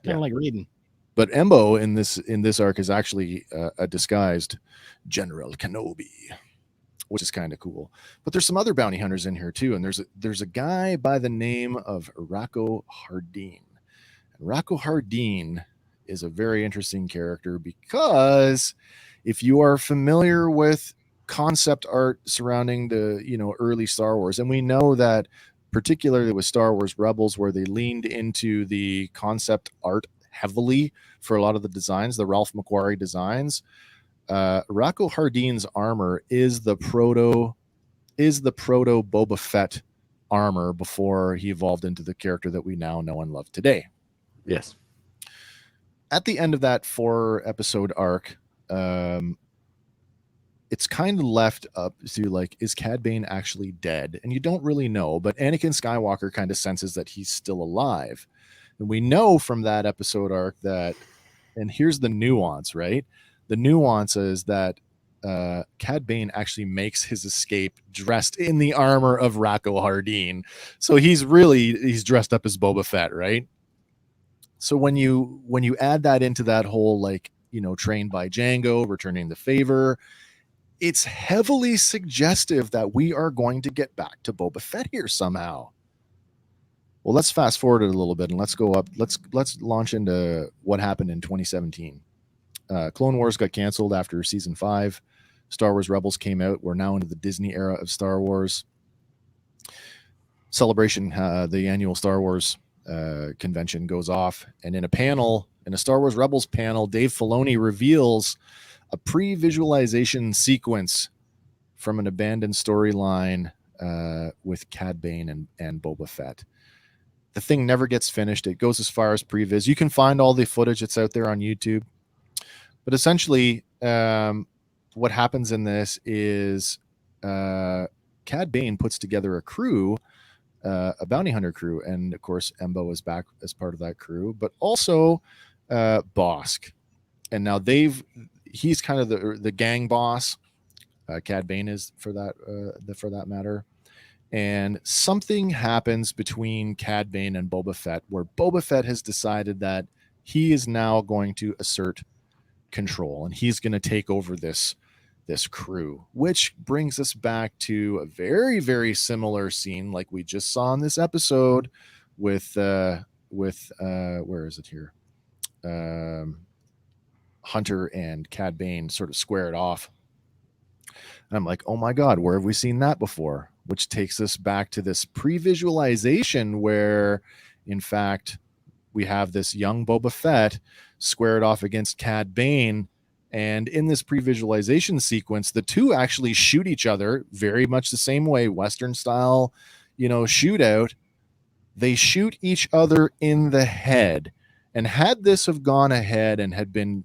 S4: Kind of like Raiden.
S2: But Embo in this arc is actually a disguised General Kenobi, which is kind of cool. But there's some other bounty hunters in here too, and there's a guy by the name of Rako Hardeen. And Rako Hardeen is a very interesting character because if you are familiar with concept art surrounding the early Star Wars, and we know that particularly with Star Wars Rebels, where they leaned into the concept art heavily for a lot of the designs, the Ralph McQuarrie designs. Rako Hardeen's armor is the proto Boba Fett armor before he evolved into the character that we now know and love today.
S3: Yes.
S2: At the end of that 4-episode arc, it's kind of left up to like, is Cad Bane actually dead? And you don't really know, but Anakin Skywalker kind of senses that he's still alive. And we know from that episode arc that, and here's the nuance, right? The nuance is that Cad Bane actually makes his escape dressed in the armor of Rocco Hardeen. So he's dressed up as Boba Fett, right? So when you add that into that whole, like, you know, trained by Django, returning the favor, it's heavily suggestive that we are going to get back to Boba Fett here somehow. Well, let's fast forward it a little bit and let's go up. Let's launch into what happened in 2017. Clone Wars got canceled after season 5. Star Wars Rebels came out. We're now into the Disney era of Star Wars. Celebration, the annual Star Wars convention goes off, and in a Star Wars Rebels panel, Dave Filoni reveals a pre-visualization sequence from an abandoned storyline with Cad Bane and Boba Fett. The thing never gets finished. It goes as far as previs. You can find all the footage that's out there on YouTube. But essentially, what happens in this is Cad Bane puts together a crew, a bounty hunter crew, and of course Embo is back as part of that crew, but also Bosk. And now he's kind of the gang boss. Cad Bane is for that matter. And something happens between Cad Bane and Boba Fett, where Boba Fett has decided that he is now going to assert control, and he's going to take over this crew, which brings us back to a very, very similar scene like we just saw in this episode with where is it here? Hunter and Cad Bane sort of square it off. And I'm like, oh my God, where have we seen that before? Which takes us back to this pre-visualization where, in fact, we have this young Boba Fett squared off against Cad Bane. And in this pre-visualization sequence, the two actually shoot each other very much the same way, Western style, shootout. They shoot each other in the head. And had this have gone ahead and had been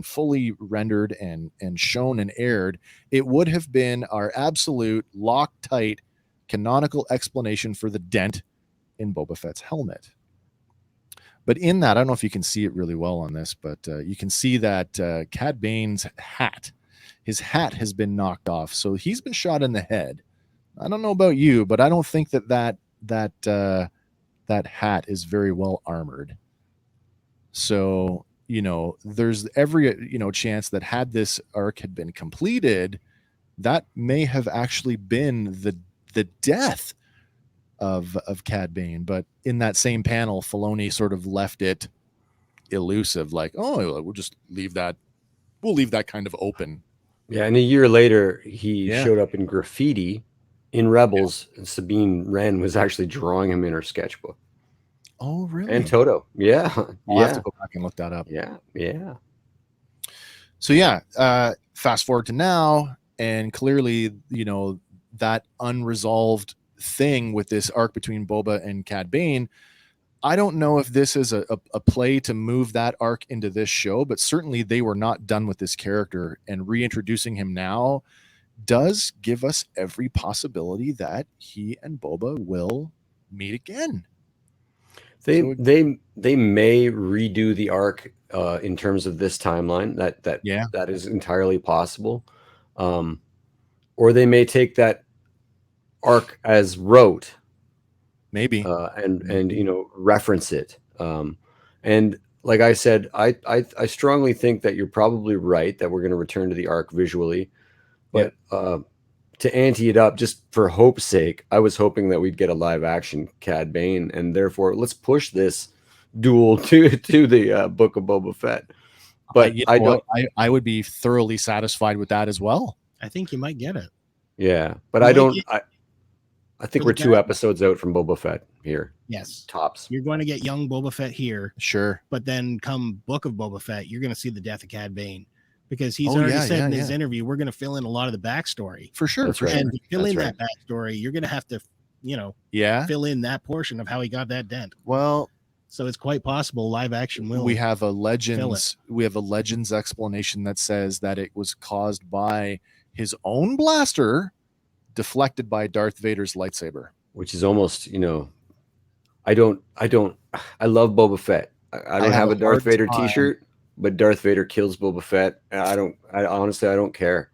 S2: fully rendered and shown and aired, it would have been our absolute Loctite canonical explanation for the dent in Boba Fett's helmet. But in that, I don't know if you can see it really well on this, but you can see that Cad Bane's his hat has been knocked off. So he's been shot in the head. I don't know about you, but I don't think that hat is very well armored. So, there's every, chance that had this arc had been completed, that may have actually been the death of Cad Bane. But in that same panel, Filoni sort of left it elusive, like, oh, we'll just leave that kind of open.
S3: Yeah, and a year later, he showed up in graffiti in Rebels, and Sabine Wren was actually drawing him in her sketchbook.
S2: Oh, really?
S3: And Toto. Yeah.
S2: I'll have to go back and look that up.
S3: Yeah.
S2: So, fast forward to now, and clearly, that unresolved thing with this arc between Boba and Cad Bane, I don't know if this is a play to move that arc into this show, but certainly they were not done with this character, and reintroducing him now does give us every possibility that he and Boba will meet again.
S3: They may redo the arc in terms of this timeline. That is entirely possible. Or they may take that arc as wrote,
S2: maybe,
S3: and reference it. And like I said, I strongly think that you're probably right that we're going to return to the arc visually, but to ante it up just for hope's sake, I was hoping that we'd get a live action Cad Bane, and therefore let's push this duel to the Book of Boba Fett. But
S2: I would be thoroughly satisfied with that as well.
S4: I think you might get it.
S3: Yeah, but I think we're 2 episodes out from Boba Fett here.
S4: Yes,
S3: tops.
S4: You're going to get young Boba Fett here,
S2: sure,
S4: but then come Book of Boba Fett, you're going to see the death of Cad Bane. Because he's already said in his interview, we're going to fill in a lot of the backstory.
S2: For sure.
S4: And to fill in that backstory, you're going to have to, fill in that portion of how he got that dent.
S2: Well,
S4: so it's quite possible live action will.
S2: We have a Legends explanation that says that it was caused by his own blaster deflected by Darth Vader's lightsaber.
S3: Which is almost, I love Boba Fett. I don't have a Darth Vader t-shirt, but Darth Vader kills Boba Fett. Honestly, I don't care.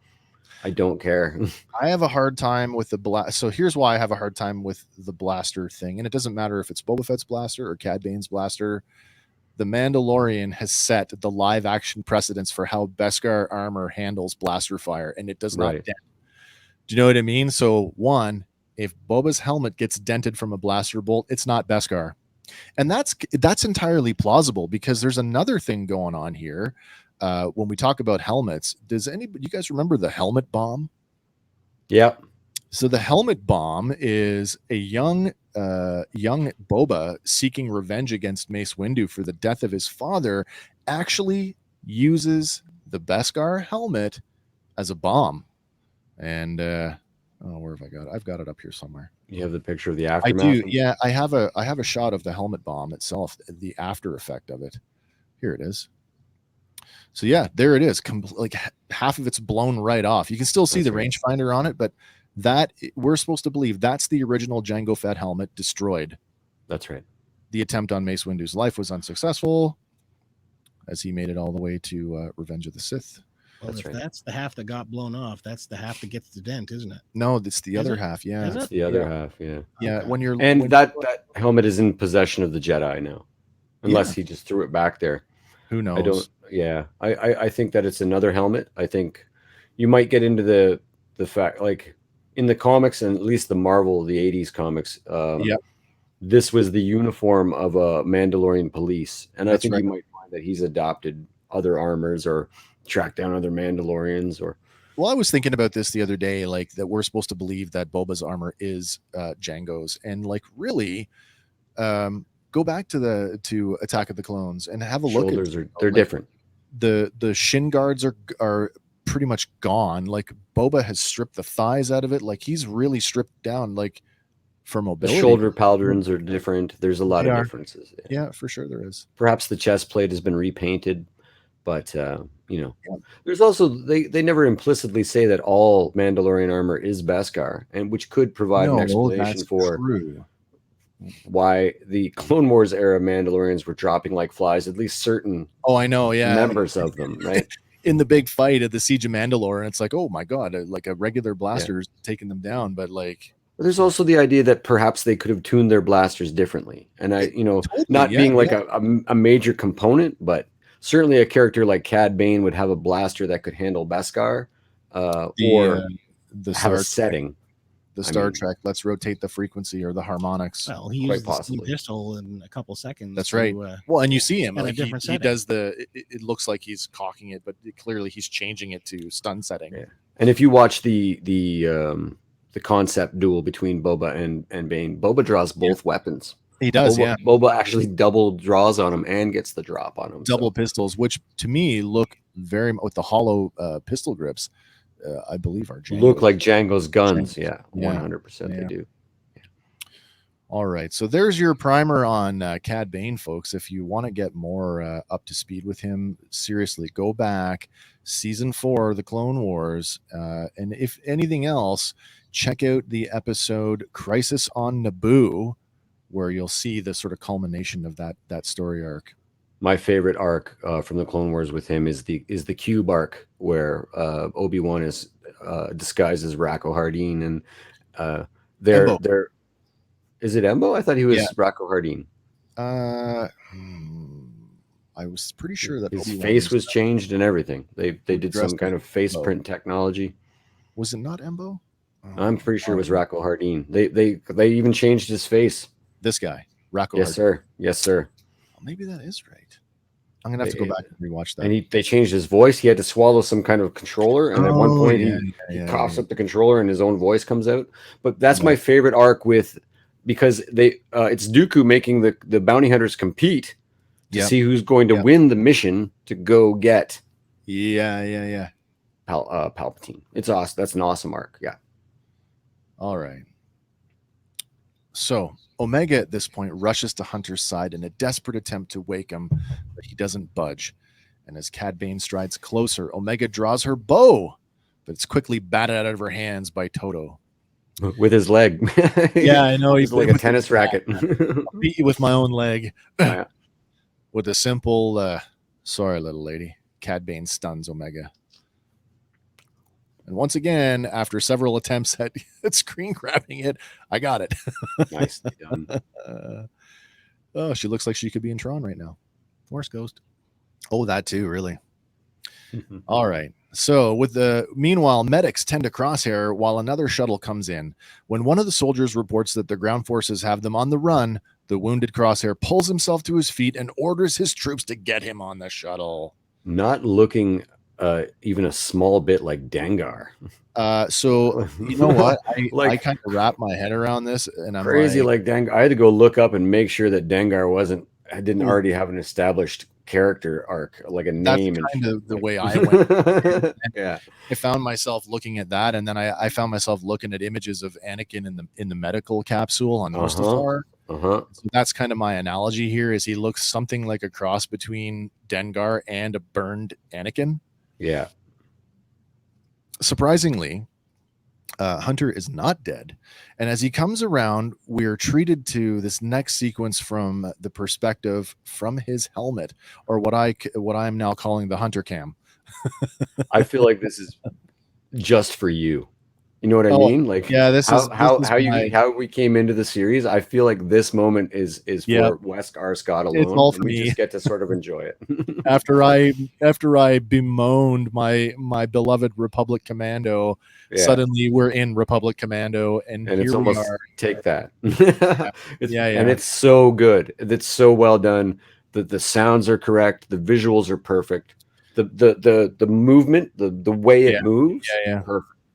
S3: I don't care.
S2: I have a hard time with the blast. So here's why I have a hard time with the blaster thing. And it doesn't matter if it's Boba Fett's blaster or Cad Bane's blaster. The Mandalorian has set the live action precedence for how Beskar armor handles blaster fire, and it does not dent. Do you know what I mean? So one, if Boba's helmet gets dented from a blaster bolt, it's not Beskar. And that's entirely plausible, because there's another thing going on here. When we talk about helmets, you guys remember the helmet bomb?
S3: Yep.
S2: So the helmet bomb is a young Boba seeking revenge against Mace Windu for the death of his father, actually uses the Beskar helmet as a bomb. And where have I got it? I've got it up here somewhere.
S3: You have the picture of the aftermath?
S2: I do. Yeah, I have a shot of the helmet bomb itself, the after effect of it. Here it is. So yeah, there it is. Like half of it's blown right off. You can still see the rangefinder on it, but that we're supposed to believe that's the original Jango Fett helmet destroyed.
S3: That's right.
S2: The attempt on Mace Windu's life was unsuccessful, as he made it all the way to Revenge of the Sith.
S4: Well, that's the half that got blown off. That's the half that gets the dent, isn't it?
S2: No, it's the other half. Yeah,
S3: it's the other half. Yeah.
S2: Yeah.
S3: Okay. That helmet is in possession of the Jedi now, unless he just threw it back there.
S2: Who knows?
S3: I think that it's another helmet. I think you might get into the fact, like in the comics, and at least the Marvel, the 80s comics, this was the uniform of a Mandalorian police. And I think you might find that he's adopted other armors or tracked down other Mandalorians.
S2: Well, I was thinking about this the other day, like that we're supposed to believe that Boba's armor is Jango's, and like really go back to Attack of the Clones and have a look at
S3: they're different.
S2: The shin guards are pretty much gone. Like Boba has stripped the thighs out of it. Like he's really stripped down, like for mobility.
S3: The shoulder pauldrons are different. There's a lot of differences.
S2: Yeah, for sure there is.
S3: Perhaps the chest plate has been repainted, but there's also they never implicitly say that all Mandalorian armor is Beskar, and which could provide an explanation for why the Clone Wars era Mandalorians were dropping like flies, at least certain members of them, right?
S2: In the big fight at the Siege of Mandalore, and it's like, oh my god, like a regular blaster's taking them down, but like
S3: there's also the idea that perhaps they could have tuned their blasters differently, and being like a major component, but certainly a character like Cad Bane would have a blaster that could handle Beskar, or have a setting.
S2: The Star Trek, let's rotate the frequency or the harmonics.
S4: Well, he used the pistol in a couple seconds.
S2: That's right. Well, and you see him like he does it looks like he's cocking it, but clearly he's changing it to stun setting.
S3: Yeah. And if you watch the concept duel between Boba and Bane, Boba draws both weapons.
S2: He does.
S3: Boba actually double draws on him and gets the drop on him.
S2: Double pistols, which to me look very with the hollow pistol grips. I believe are Jango's.
S3: Look like Jango's guns. 100% they do.
S2: All right, so there's your primer on Cad Bane, folks. If you want to get more up to speed with him, seriously, go back season 4, The Clone Wars, and if anything else, check out the episode Crisis on Naboo, where you'll see the sort of culmination of that story arc.
S3: My favorite arc from the Clone Wars with him is the Cube arc, where Obi-Wan is disguised as Racco Hardeen, and they're is it Embo? I thought he was Racco Hardeen.
S2: I was pretty sure that
S3: his face was changed and everything. They did some kind of face print technology.
S2: Was it not Embo?
S3: I'm pretty sure it was Racco Hardeen. They even changed his face.
S2: This guy, Racco.
S3: Yes, sir.
S2: Maybe that is right. I'm gonna have to go back and rewatch that.
S3: And they changed his voice. He had to swallow some kind of controller, and at one point he coughs up the controller, and his own voice comes out. But that's my favorite arc because it's Dooku making the bounty hunters compete to see who's going to win the mission to go get. Palpatine. It's awesome. That's an awesome arc. Yeah.
S2: All right. So Omega at this point rushes to Hunter's side in a desperate attempt to wake him, but he doesn't budge. And as Cad Bane strides closer, Omega draws her bow, but it's quickly batted out of her hands by Toto.
S3: With his leg.
S2: Yeah, I know.
S3: He's like a tennis racket.
S2: I'll beat you with my own leg.
S3: Yeah.
S2: With a simple, sorry, little lady. Cad Bane stuns Omega. And once again, after several attempts at screen grabbing it, I got it.
S3: Nicely done.
S2: Oh, she looks like she could be in Tron right now.
S4: Force Ghost.
S2: Oh, that too, really. All right. So meanwhile, medics tend to Crosshair while another shuttle comes in. When one of the soldiers reports that the ground forces have them on the run, the wounded Crosshair pulls himself to his feet and orders his troops to get him on the shuttle.
S3: Not looking even a small bit like Dengar.
S2: So you know what? I kind of wrap my head around this, and I'm
S3: crazy like Dengar. I had to go look up and make sure that Dengar didn't already have an established character arc, like a name.
S2: That's kind of the way I went.
S3: Yeah,
S2: I found myself looking at that, and then I found myself looking at images of Anakin in the medical capsule on Mustafar. So that's kind of my analogy here. Is he looks something like a cross between Dengar and a burned Anakin?
S3: Yeah.
S2: Surprisingly, Hunter is not dead, and as he comes around, we're treated to this next sequence from the perspective from his helmet, or what I'm now calling the Hunter cam.
S3: I feel like this is just for you. You know what I mean? Like,
S2: yeah, this is
S3: how we came into the series. I feel like this moment is for Wes Arscott alone.
S2: It's all for
S3: we
S2: me.
S3: Just get to sort of enjoy it.
S2: after I bemoaned my beloved Republic Commando, suddenly we're in Republic Commando, and here
S3: it's almost
S2: we are.
S3: Take that.
S2: Yeah.
S3: And it's so good. It's so well done. The sounds are correct. The visuals are perfect. The movement, the way it moves,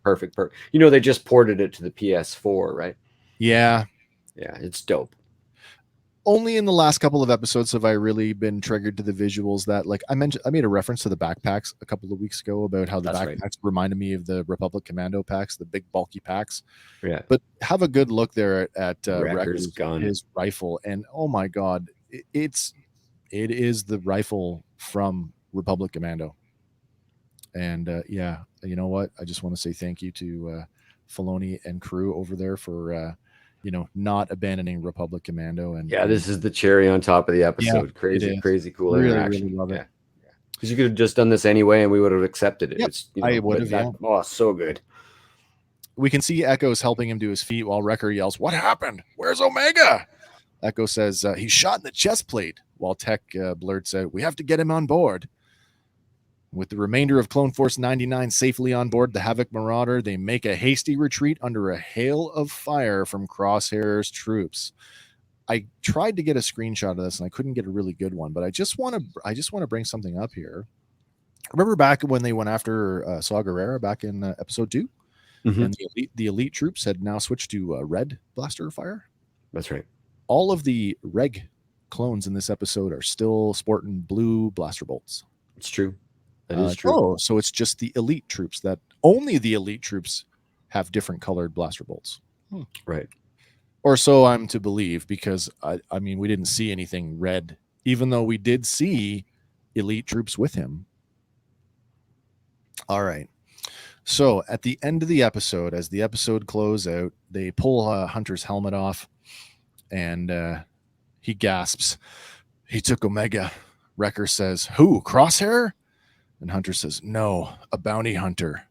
S3: perfect. You know, they just ported it to the PS4, right?
S2: Yeah,
S3: it's dope.
S2: Only in the last couple of episodes have I really been triggered to the visuals that, like I mentioned, I made a reference to the backpacks a couple of weeks ago about how the backpacks reminded me of the Republic Commando packs, the big bulky packs.
S3: Yeah.
S2: But have a good look there at
S3: Wrecker's gun,
S2: his rifle, and oh my God, it is the rifle from Republic Commando. And you know what? I just want to say thank you to Filoni and crew over there for not abandoning Republic Commando. And
S3: this is the cherry on top of the episode. Crazy cool interaction.
S2: Really love it.
S3: Because you could have just done this anyway, and we would have accepted it.
S2: Yep. I would have.
S3: Oh, so good.
S2: We can see Echo's helping him to his feet while Wrecker yells, "What happened? Where's Omega?" Echo says he's shot in the chest plate, while Tech blurts out, "We have to get him on board." With the remainder of Clone Force 99 safely on board the Havoc Marauder, they make a hasty retreat under a hail of fire from Crosshair's troops. I tried to get a screenshot of this and I couldn't get a really good one, but I just want to bring something up here. Remember back when they went after Saw Gerrera back in episode 2? And the elite troops had now switched to red blaster fire?
S3: That's right.
S2: All of the reg clones in this episode are still sporting blue blaster bolts.
S3: It's true. That is true.
S2: Oh, so it's just the elite troops only the elite troops have different colored blaster bolts.
S3: Right.
S2: Or so I'm to believe, because I mean, we didn't see anything red, even though we did see elite troops with him. All right. So at the end of the episode, as the episode closes out, they pull Hunter's helmet off and he gasps, "He took Omega." Wrecker says, "Who? Crosshair?" And Hunter says, "No, a bounty hunter."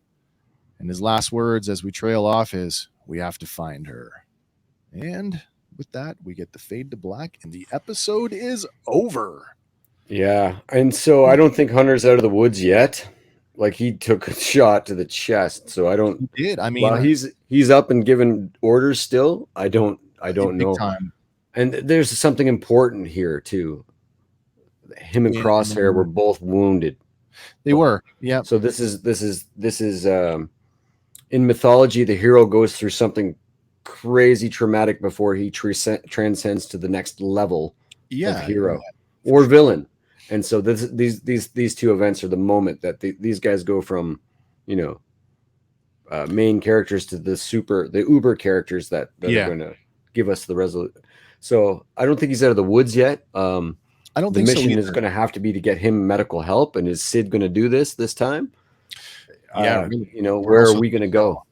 S2: And his last words as we trail off is, "We have to find her." And with that, we get the fade to black and the episode is over.
S3: Yeah. And so I don't think Hunter's out of the woods yet. Like, he took a shot to the chest. So I don't.
S2: He did. I mean,
S3: well, he's up and giving orders still. I don't know.
S2: Time.
S3: And there's something important here too. Him and Crosshair were both wounded.
S2: They were, yeah.
S3: So this is in mythology, the hero goes through something crazy traumatic before he transcends to the next level of hero or villain. And so these two events are the moment that these guys go from, main characters to the uber characters that are going to give us the resolution. So I don't think he's out of the woods yet.
S2: I don't think
S3: the mission
S2: so
S3: is going to have to be to get him medical help. And is Sid going to do this time?
S2: really,
S3: you know, where are we going to go?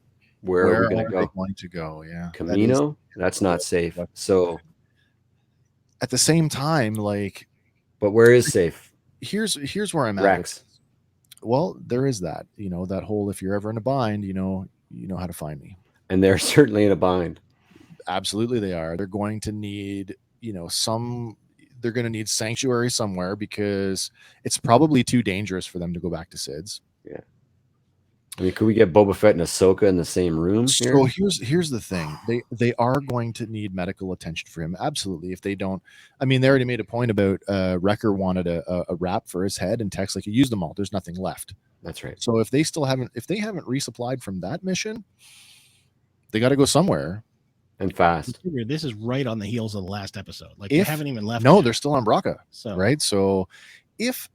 S3: Where are we going
S2: to go? Yeah,
S3: Camino. That's not safe. So
S2: at the same time, like,
S3: but where is safe?
S2: Here's where I'm
S3: Rex.
S2: at. Well, there is that, you know, that whole, if you're ever in a bind, you know how to find me.
S3: And they're certainly in a bind.
S2: Absolutely, they are. They're going to need, you know, they're going to need sanctuary somewhere because it's probably too dangerous for them to go back to Sid's.
S3: Yeah. I mean, could we get Boba Fett and Ahsoka in the same room here?
S2: So here's the thing. They are going to need medical attention for him. Absolutely. If they don't, I mean, they already made a point about Wrecker wanted a wrap for his head, and Tech's like, you used them all. There's nothing left.
S3: That's right.
S2: So if they haven't resupplied from that mission, they got to go somewhere.
S3: And fast.
S4: This is right on the heels of the last episode. Like, they haven't even left.
S2: No, they're still on Braca.
S4: So
S2: right. So if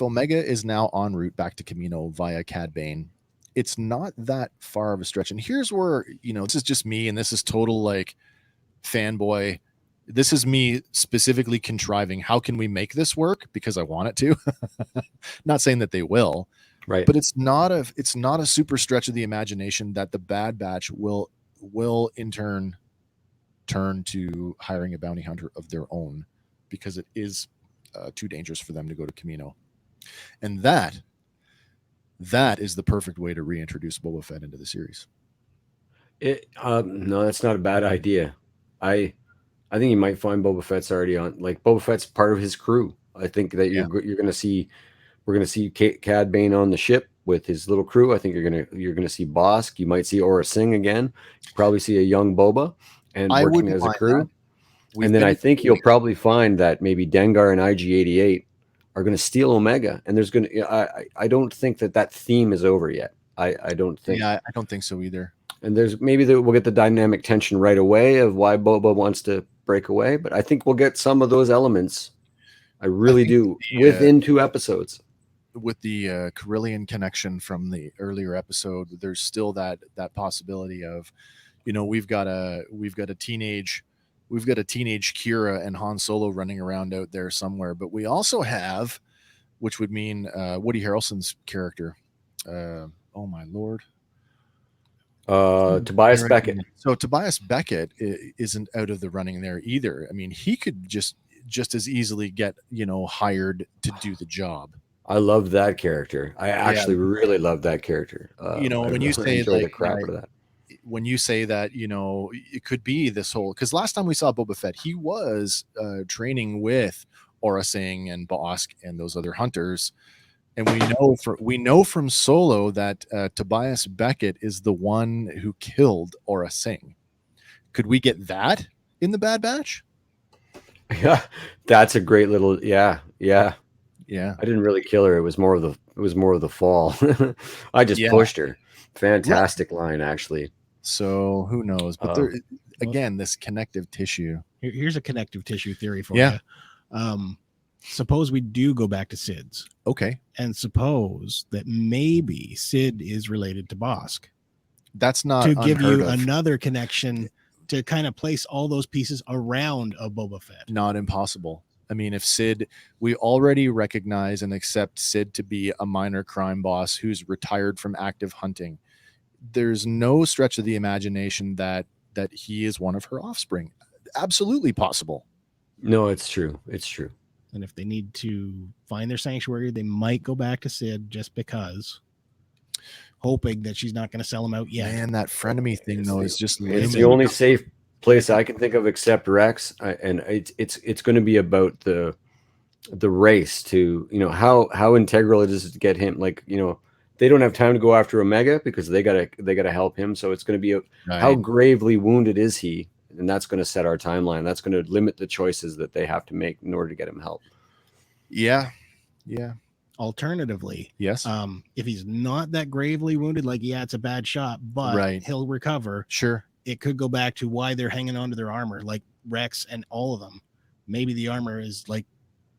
S2: Omega is now en route back to Camino via Cad Bane, it's not that far of a stretch. And here's where, you know, this is just me, and this is total like fanboy. This is me specifically contriving. How can we make this work? Because I want it to. Not saying that they will,
S3: right?
S2: But it's not a super stretch of the imagination that the Bad Batch will in turn turn to hiring a bounty hunter of their own, because it is too dangerous for them to go to Camino. And that is the perfect way to reintroduce Boba Fett into the series.
S3: No, that's not a bad idea. I think you might find Boba Fett's already on. Like, Boba Fett's part of his crew. I think that we're going to see Cad Bane on the ship with his little crew. I think you're going to see Bosk. You might see Aura Singh again. You probably see a young Boba and working as a crew. And then I think you'll probably find that maybe Dengar and IG-88 are going to steal Omega, and there's going to. I don't think that theme is over yet. I don't think.
S2: Yeah, I don't think so either.
S3: And there's we'll get the dynamic tension right away of why Boba wants to break away, but I think we'll get some of those elements. I really do within 2 episodes.
S2: With the Carillion connection from the earlier episode, there's still that possibility of, you know, we've got a teenage Kira and Han Solo running around out there somewhere, but we also have, which would mean Woody Harrelson's character. Oh my Lord.
S3: Tobias Beckett.
S2: So Tobias Beckett isn't out of the running there either. I mean, he could just as easily get, you know, hired to do the job.
S3: I love that character. I actually really love that character.
S2: You know, when you say
S3: like the crap out of that.
S2: When you say that, you know, it could be this whole, because last time we saw Boba Fett, he was training with Aura Singh and Bosk and those other hunters. And we know from Solo that Tobias Beckett is the one who killed Aura Singh. Could we get that in the Bad Batch?
S3: Yeah, that's a great little yeah.
S2: I
S3: didn't really kill her. It was more of the fall. I just pushed her. Fantastic line, actually.
S2: So who knows? But there again, this connective tissue.
S4: Here's a connective tissue theory for you. Suppose we do go back to Sid's.
S2: Okay.
S4: And suppose that maybe Sid is related to Bosk.
S2: That's not
S4: to give you another connection to kind of place all those pieces around a Boba Fett.
S2: Not impossible. I mean, if Sid, we already recognize and accept Sid to be a minor crime boss who's retired from active hunting. There's no stretch of the imagination that he is one of her offspring. Absolutely possible.
S3: No, it's true. It's true.
S4: And if they need to find their sanctuary, they might go back to Sid just because, hoping that she's not going to sell him out yet.
S2: Man, that frenemy thing though is just
S3: it's the only safe place I can think of except Rex, and it's going to be about the race to, you know, how integral it is to get him. Like, you know, they don't have time to go after Omega because they gotta help him. So it's going to be how gravely wounded is he, and that's going to set our timeline. That's going to limit the choices that they have to make in order to get him help.
S2: Yeah.
S4: Alternatively,
S2: yes.
S4: If he's not that gravely wounded, like, it's a bad shot, but he'll recover.
S2: Sure.
S4: It could go back to why they're hanging on to their armor, like Rex and all of them. Maybe the armor is like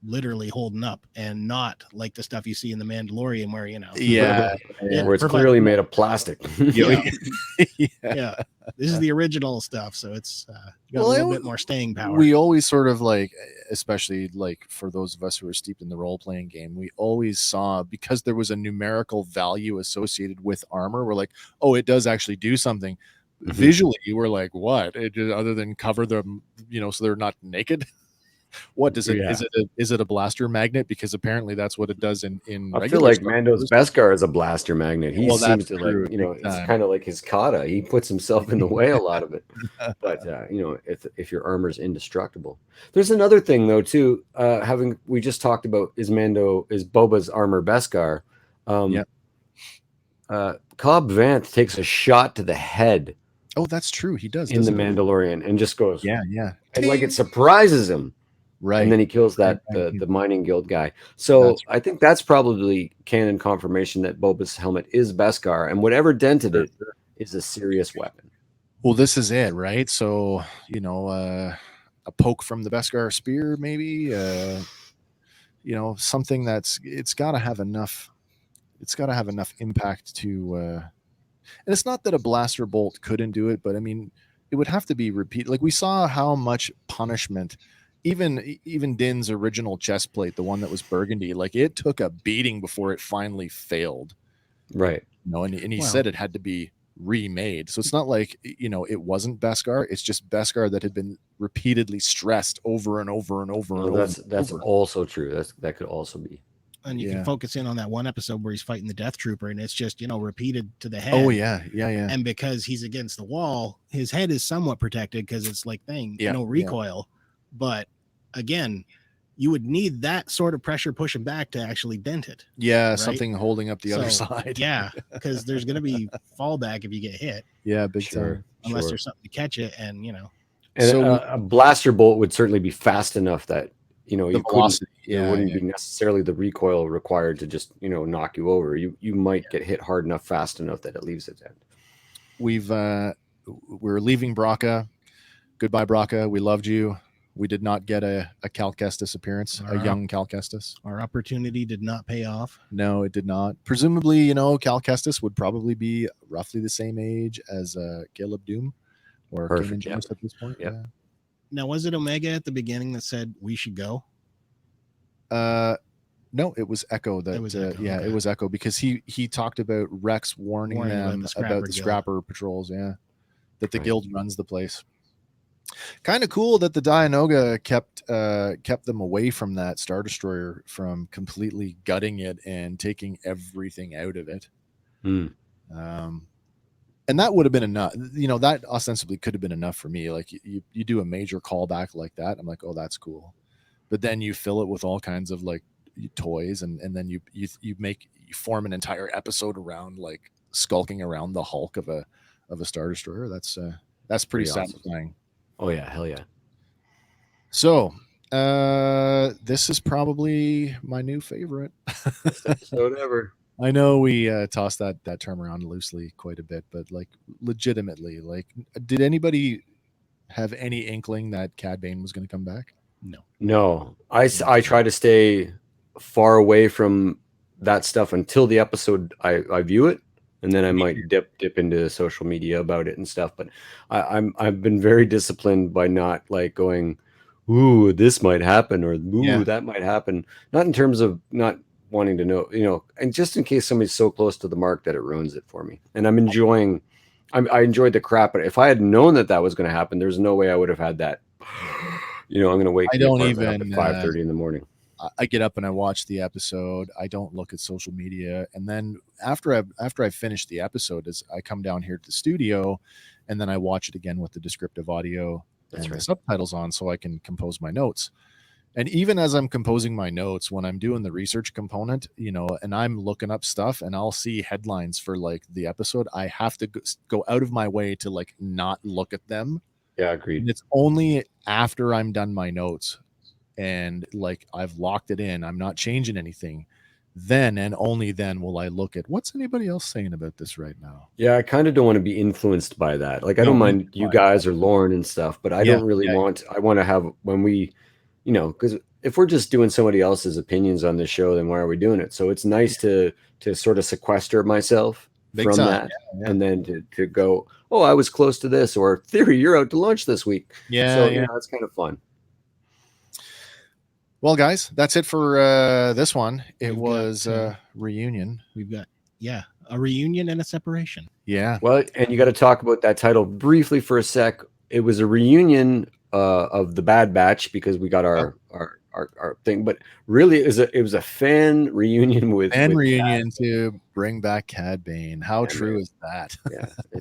S4: literally holding up and not like the stuff you see in The Mandalorian where, you know.
S3: Where it's clearly made of plastic.
S4: Yeah. This is the original stuff, so it's got a little bit more staying power.
S2: We always sort of like, especially like for those of us who are steeped in the role-playing game, we always saw, because there was a numerical value associated with armor, we're like, oh, it does actually do something. Mm-hmm. Visually, we're like, what? Other than cover them, so they're not naked. What does it? Yeah. Is it a blaster magnet? Because apparently that's what it does in.
S3: I feel like Mando's Beskar is a blaster magnet. He seems to like, it's kind of like his kata. He puts himself in the way a lot of it. But if your armor's indestructible, there's another thing though too. We just talked about is Boba's armor Beskar. Cobb Vanth takes a shot to the head.
S2: Oh, that's true. He does
S3: in the Mandalorian and just goes,
S2: yeah,
S3: and like it surprises him.
S2: Right.
S3: And then he kills the mining guild guy. So I think that's probably canon confirmation that Boba's helmet is Beskar, and whatever dented it is a serious weapon.
S2: Well, this is it, right? So, a poke from the Beskar spear, maybe, something it's got to have enough impact to, and it's not that a blaster bolt couldn't do it, but I mean, it would have to be repeated. Like we saw how much punishment, even Din's original chest plate, the one that was burgundy, like it took a beating before it finally failed.
S3: Right.
S2: And he said it had to be remade. So it's not like, it wasn't Beskar. It's just Beskar that had been repeatedly stressed over and over and over.
S3: Well, that's also true. That could also be.
S4: And you can focus in on that one episode where he's fighting the Death Trooper, and it's just, repeated to the head.
S2: Oh, yeah.
S4: And because he's against the wall, his head is somewhat protected because it's like no recoil. But again, you would need that sort of pressure pushing back to actually dent it.
S2: Yeah, right? Something holding up the other side.
S4: Yeah, because there's going to be fallback if you get hit.
S2: Yeah, big time.
S4: Unless there's something to catch it, and
S3: And so a blaster bolt would certainly be fast enough that you couldn't. It wouldn't be necessarily the recoil required to just knock you over. You might get hit hard enough, fast enough that it leaves its end.
S2: We're leaving Braca. Goodbye, Braca. We loved you. We did not get a Cal Kestis appearance, a young Cal Kestis.
S4: Our opportunity did not pay off.
S2: No, it did not. Presumably, Cal Kestis would probably be roughly the same age as Caleb Doom or Kanan Jarrus at this point.
S3: Yep.
S2: Yeah.
S4: Now, was it Omega at the beginning that said we should go?
S2: No, it was Echo. It was Echo because he talked about Rex warning them about the Scrapper patrols. Yeah, that the guild runs the place. Kind of cool that the Dianoga kept them away from that Star Destroyer, from completely gutting it and taking everything out of it. And that would have been enough. That ostensibly could have been enough for me. Like you do a major callback like that, I'm like, oh, that's cool. But then you fill it with all kinds of like toys, and then you form an entire episode around like skulking around the Hulk of a Star Destroyer. That's pretty satisfying.
S3: Awesome. Oh yeah, hell yeah.
S2: So this is probably my new favorite
S3: episode ever.
S2: I know we tossed that term around loosely quite a bit, but like legitimately, like, did anybody have any inkling that Cad Bane was going to come back?
S3: No. I try to stay far away from that stuff until the episode I view it. And then I might dip into social media about it and stuff. But I've been very disciplined by not like going, ooh, this might happen, or ooh, that might happen. Not in terms of not wanting to know, and just in case somebody's so close to the mark that it ruins it for me. And I enjoyed the crap. But if I had known that was going to happen, there's no way I would have had that. I'm going to wake up at 5:30 in the morning.
S2: I get up and I watch the episode. I don't look at social media, and then after I finish the episode, I come down here to the studio, and then I watch it again with the descriptive audio and the subtitles on, so I can compose my notes. And even as I'm composing my notes, when I'm doing the research component, and I'm looking up stuff, and I'll see headlines for like the episode, I have to go out of my way to like not look at them.
S3: Yeah, agreed.
S2: And it's only after I'm done my notes and like I've locked it in, I'm not changing anything, then and only then will I look at what's anybody else saying about this right now.
S3: Yeah, I kind of don't want to be influenced by that. Like I don't mind you guys or Lauren and stuff, but I don't really want. I want to have when we, because if we're just doing somebody else's opinions on this show, then why are we doing it? So it's nice to sort of sequester myself from that. Yeah. And then to go, oh, I was close to this, or Theory, you're out to lunch this week.
S2: Yeah.
S3: So, it's kind of fun.
S2: Well, guys, that's it for this one. It was a reunion.
S4: We've got, a reunion and a separation.
S2: Yeah.
S3: Well, and you got to talk about that title briefly for a sec. It was a reunion of the Bad Batch because we got our thing, but really it was a fan reunion with
S2: reunion to bring back Cad Bane. How true is that?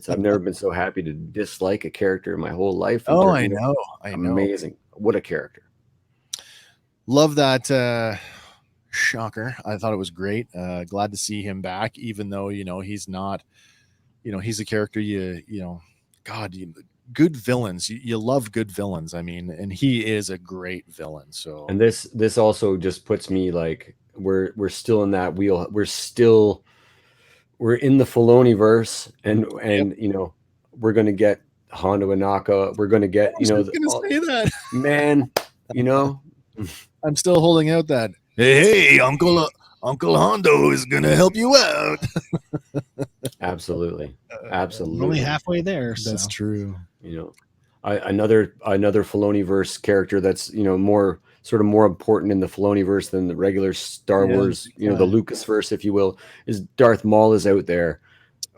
S3: I've never been so happy to dislike a character in my whole life.
S2: Oh, I know.
S3: Amazing. What a character.
S2: Love that shocker. I thought it was great. Glad to see him back, even though, he's not, he's a character good villains. You love good villains. I mean, and he is a great villain. So,
S3: and this also just puts me like, we're still in that wheel. We're in the Filoni verse, and we're going to get Hondo Inaka. We're going to get,
S2: say that,
S3: man,
S2: I'm still holding out that, hey, Uncle Hondo is gonna help you out.
S3: Absolutely.
S4: Only halfway there.
S2: That's true.
S3: Another Filoni verse character that's more important in the Filoni verse than the regular Star Wars, the Lucas verse, if you will, is Darth Maul is out there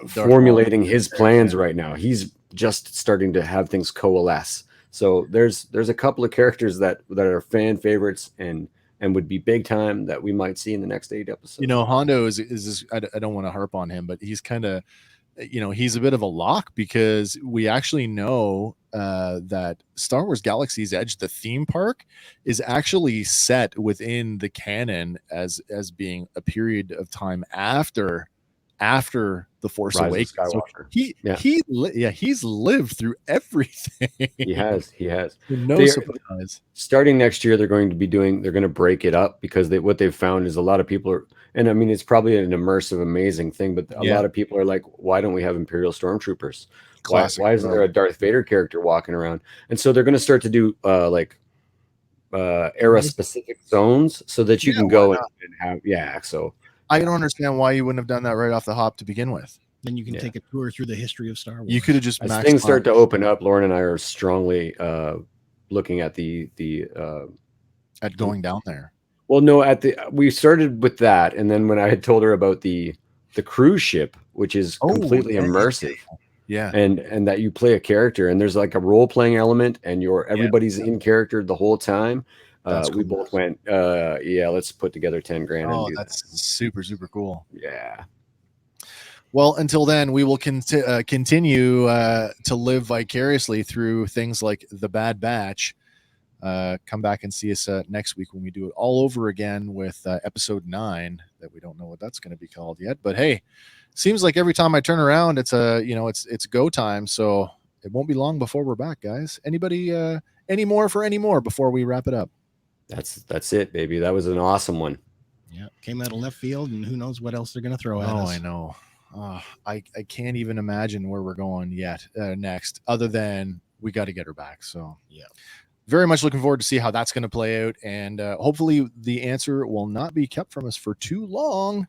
S3: formulating his plans right now. He's just starting to have things coalesce. So there's a couple of characters that are fan favorites and would be big time that we might see in the next 8 episodes.
S2: Hondo is I don't want to harp on him, but he's kind of, he's a bit of a lock because we actually know that Star Wars Galaxy's Edge, the theme park, is actually set within the canon as being a period of time after The Force Awakens. So he's lived through everything.
S3: He has.
S2: No surprise.
S3: Starting next year, they're going to break it up because what they've found is a lot of people are, and I mean, it's probably an immersive, amazing thing, but a lot of people are like, why don't we have Imperial Stormtroopers? Why isn't there a Darth Vader character walking around? And so they're going to start to do era specific zones so that you can go and have, so.
S2: I don't understand why you wouldn't have done that right off the hop to begin with.
S4: Then you can take a tour through the history of Star Wars.
S2: You could have just
S3: as things start to open up. Lauren and I are strongly looking at
S2: at going down there.
S3: Well, no, we started with that, and then when I had told her about the cruise ship, which is completely immersive, and that you play a character, and there's like a role playing element, and everybody's in character the whole time. We both went, let's put together 10 grand.
S2: Oh, that's super, super cool.
S3: Yeah.
S2: Well, until then, we will continue to live vicariously through things like the Bad Batch. Come back and see us next week when we do it all over again with episode 9 that we don't know what that's going to be called yet. But hey, seems like every time I turn around, it's it's go time. So it won't be long before we're back, guys. Anybody any more before we wrap it up?
S3: That's it, baby. That was an awesome one.
S4: Yeah, came out of left field, and who knows what else they're going to throw at us.
S2: I know. I can't even imagine where we're going yet next, other than we got to get her back. So very much looking forward to see how that's going to play out, and hopefully the answer will not be kept from us for too long.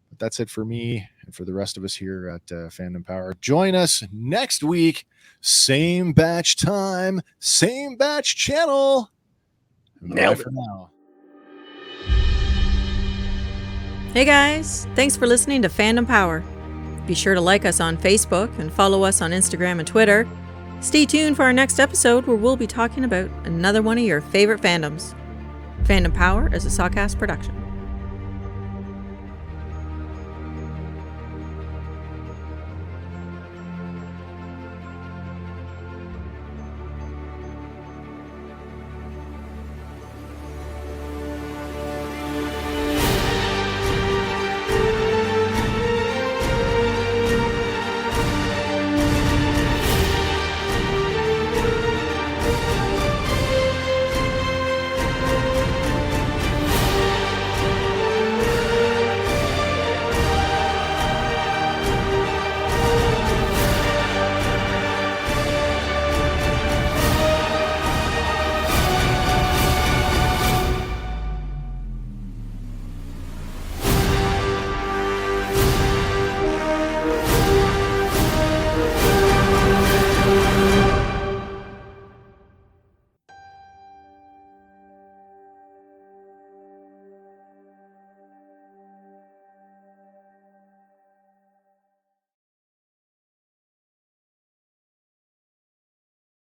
S2: But that's it for me and for the rest of us here at Fandom Power. Join us next week, same batch time, same batch channel. Bye for now.
S1: Hey guys, thanks for listening to Fandom Power. Be sure to like us on Facebook and follow us on Instagram and Twitter. Stay tuned for our next episode where we'll be talking about another one of your favorite fandoms. Fandom Power is a Sawcast production.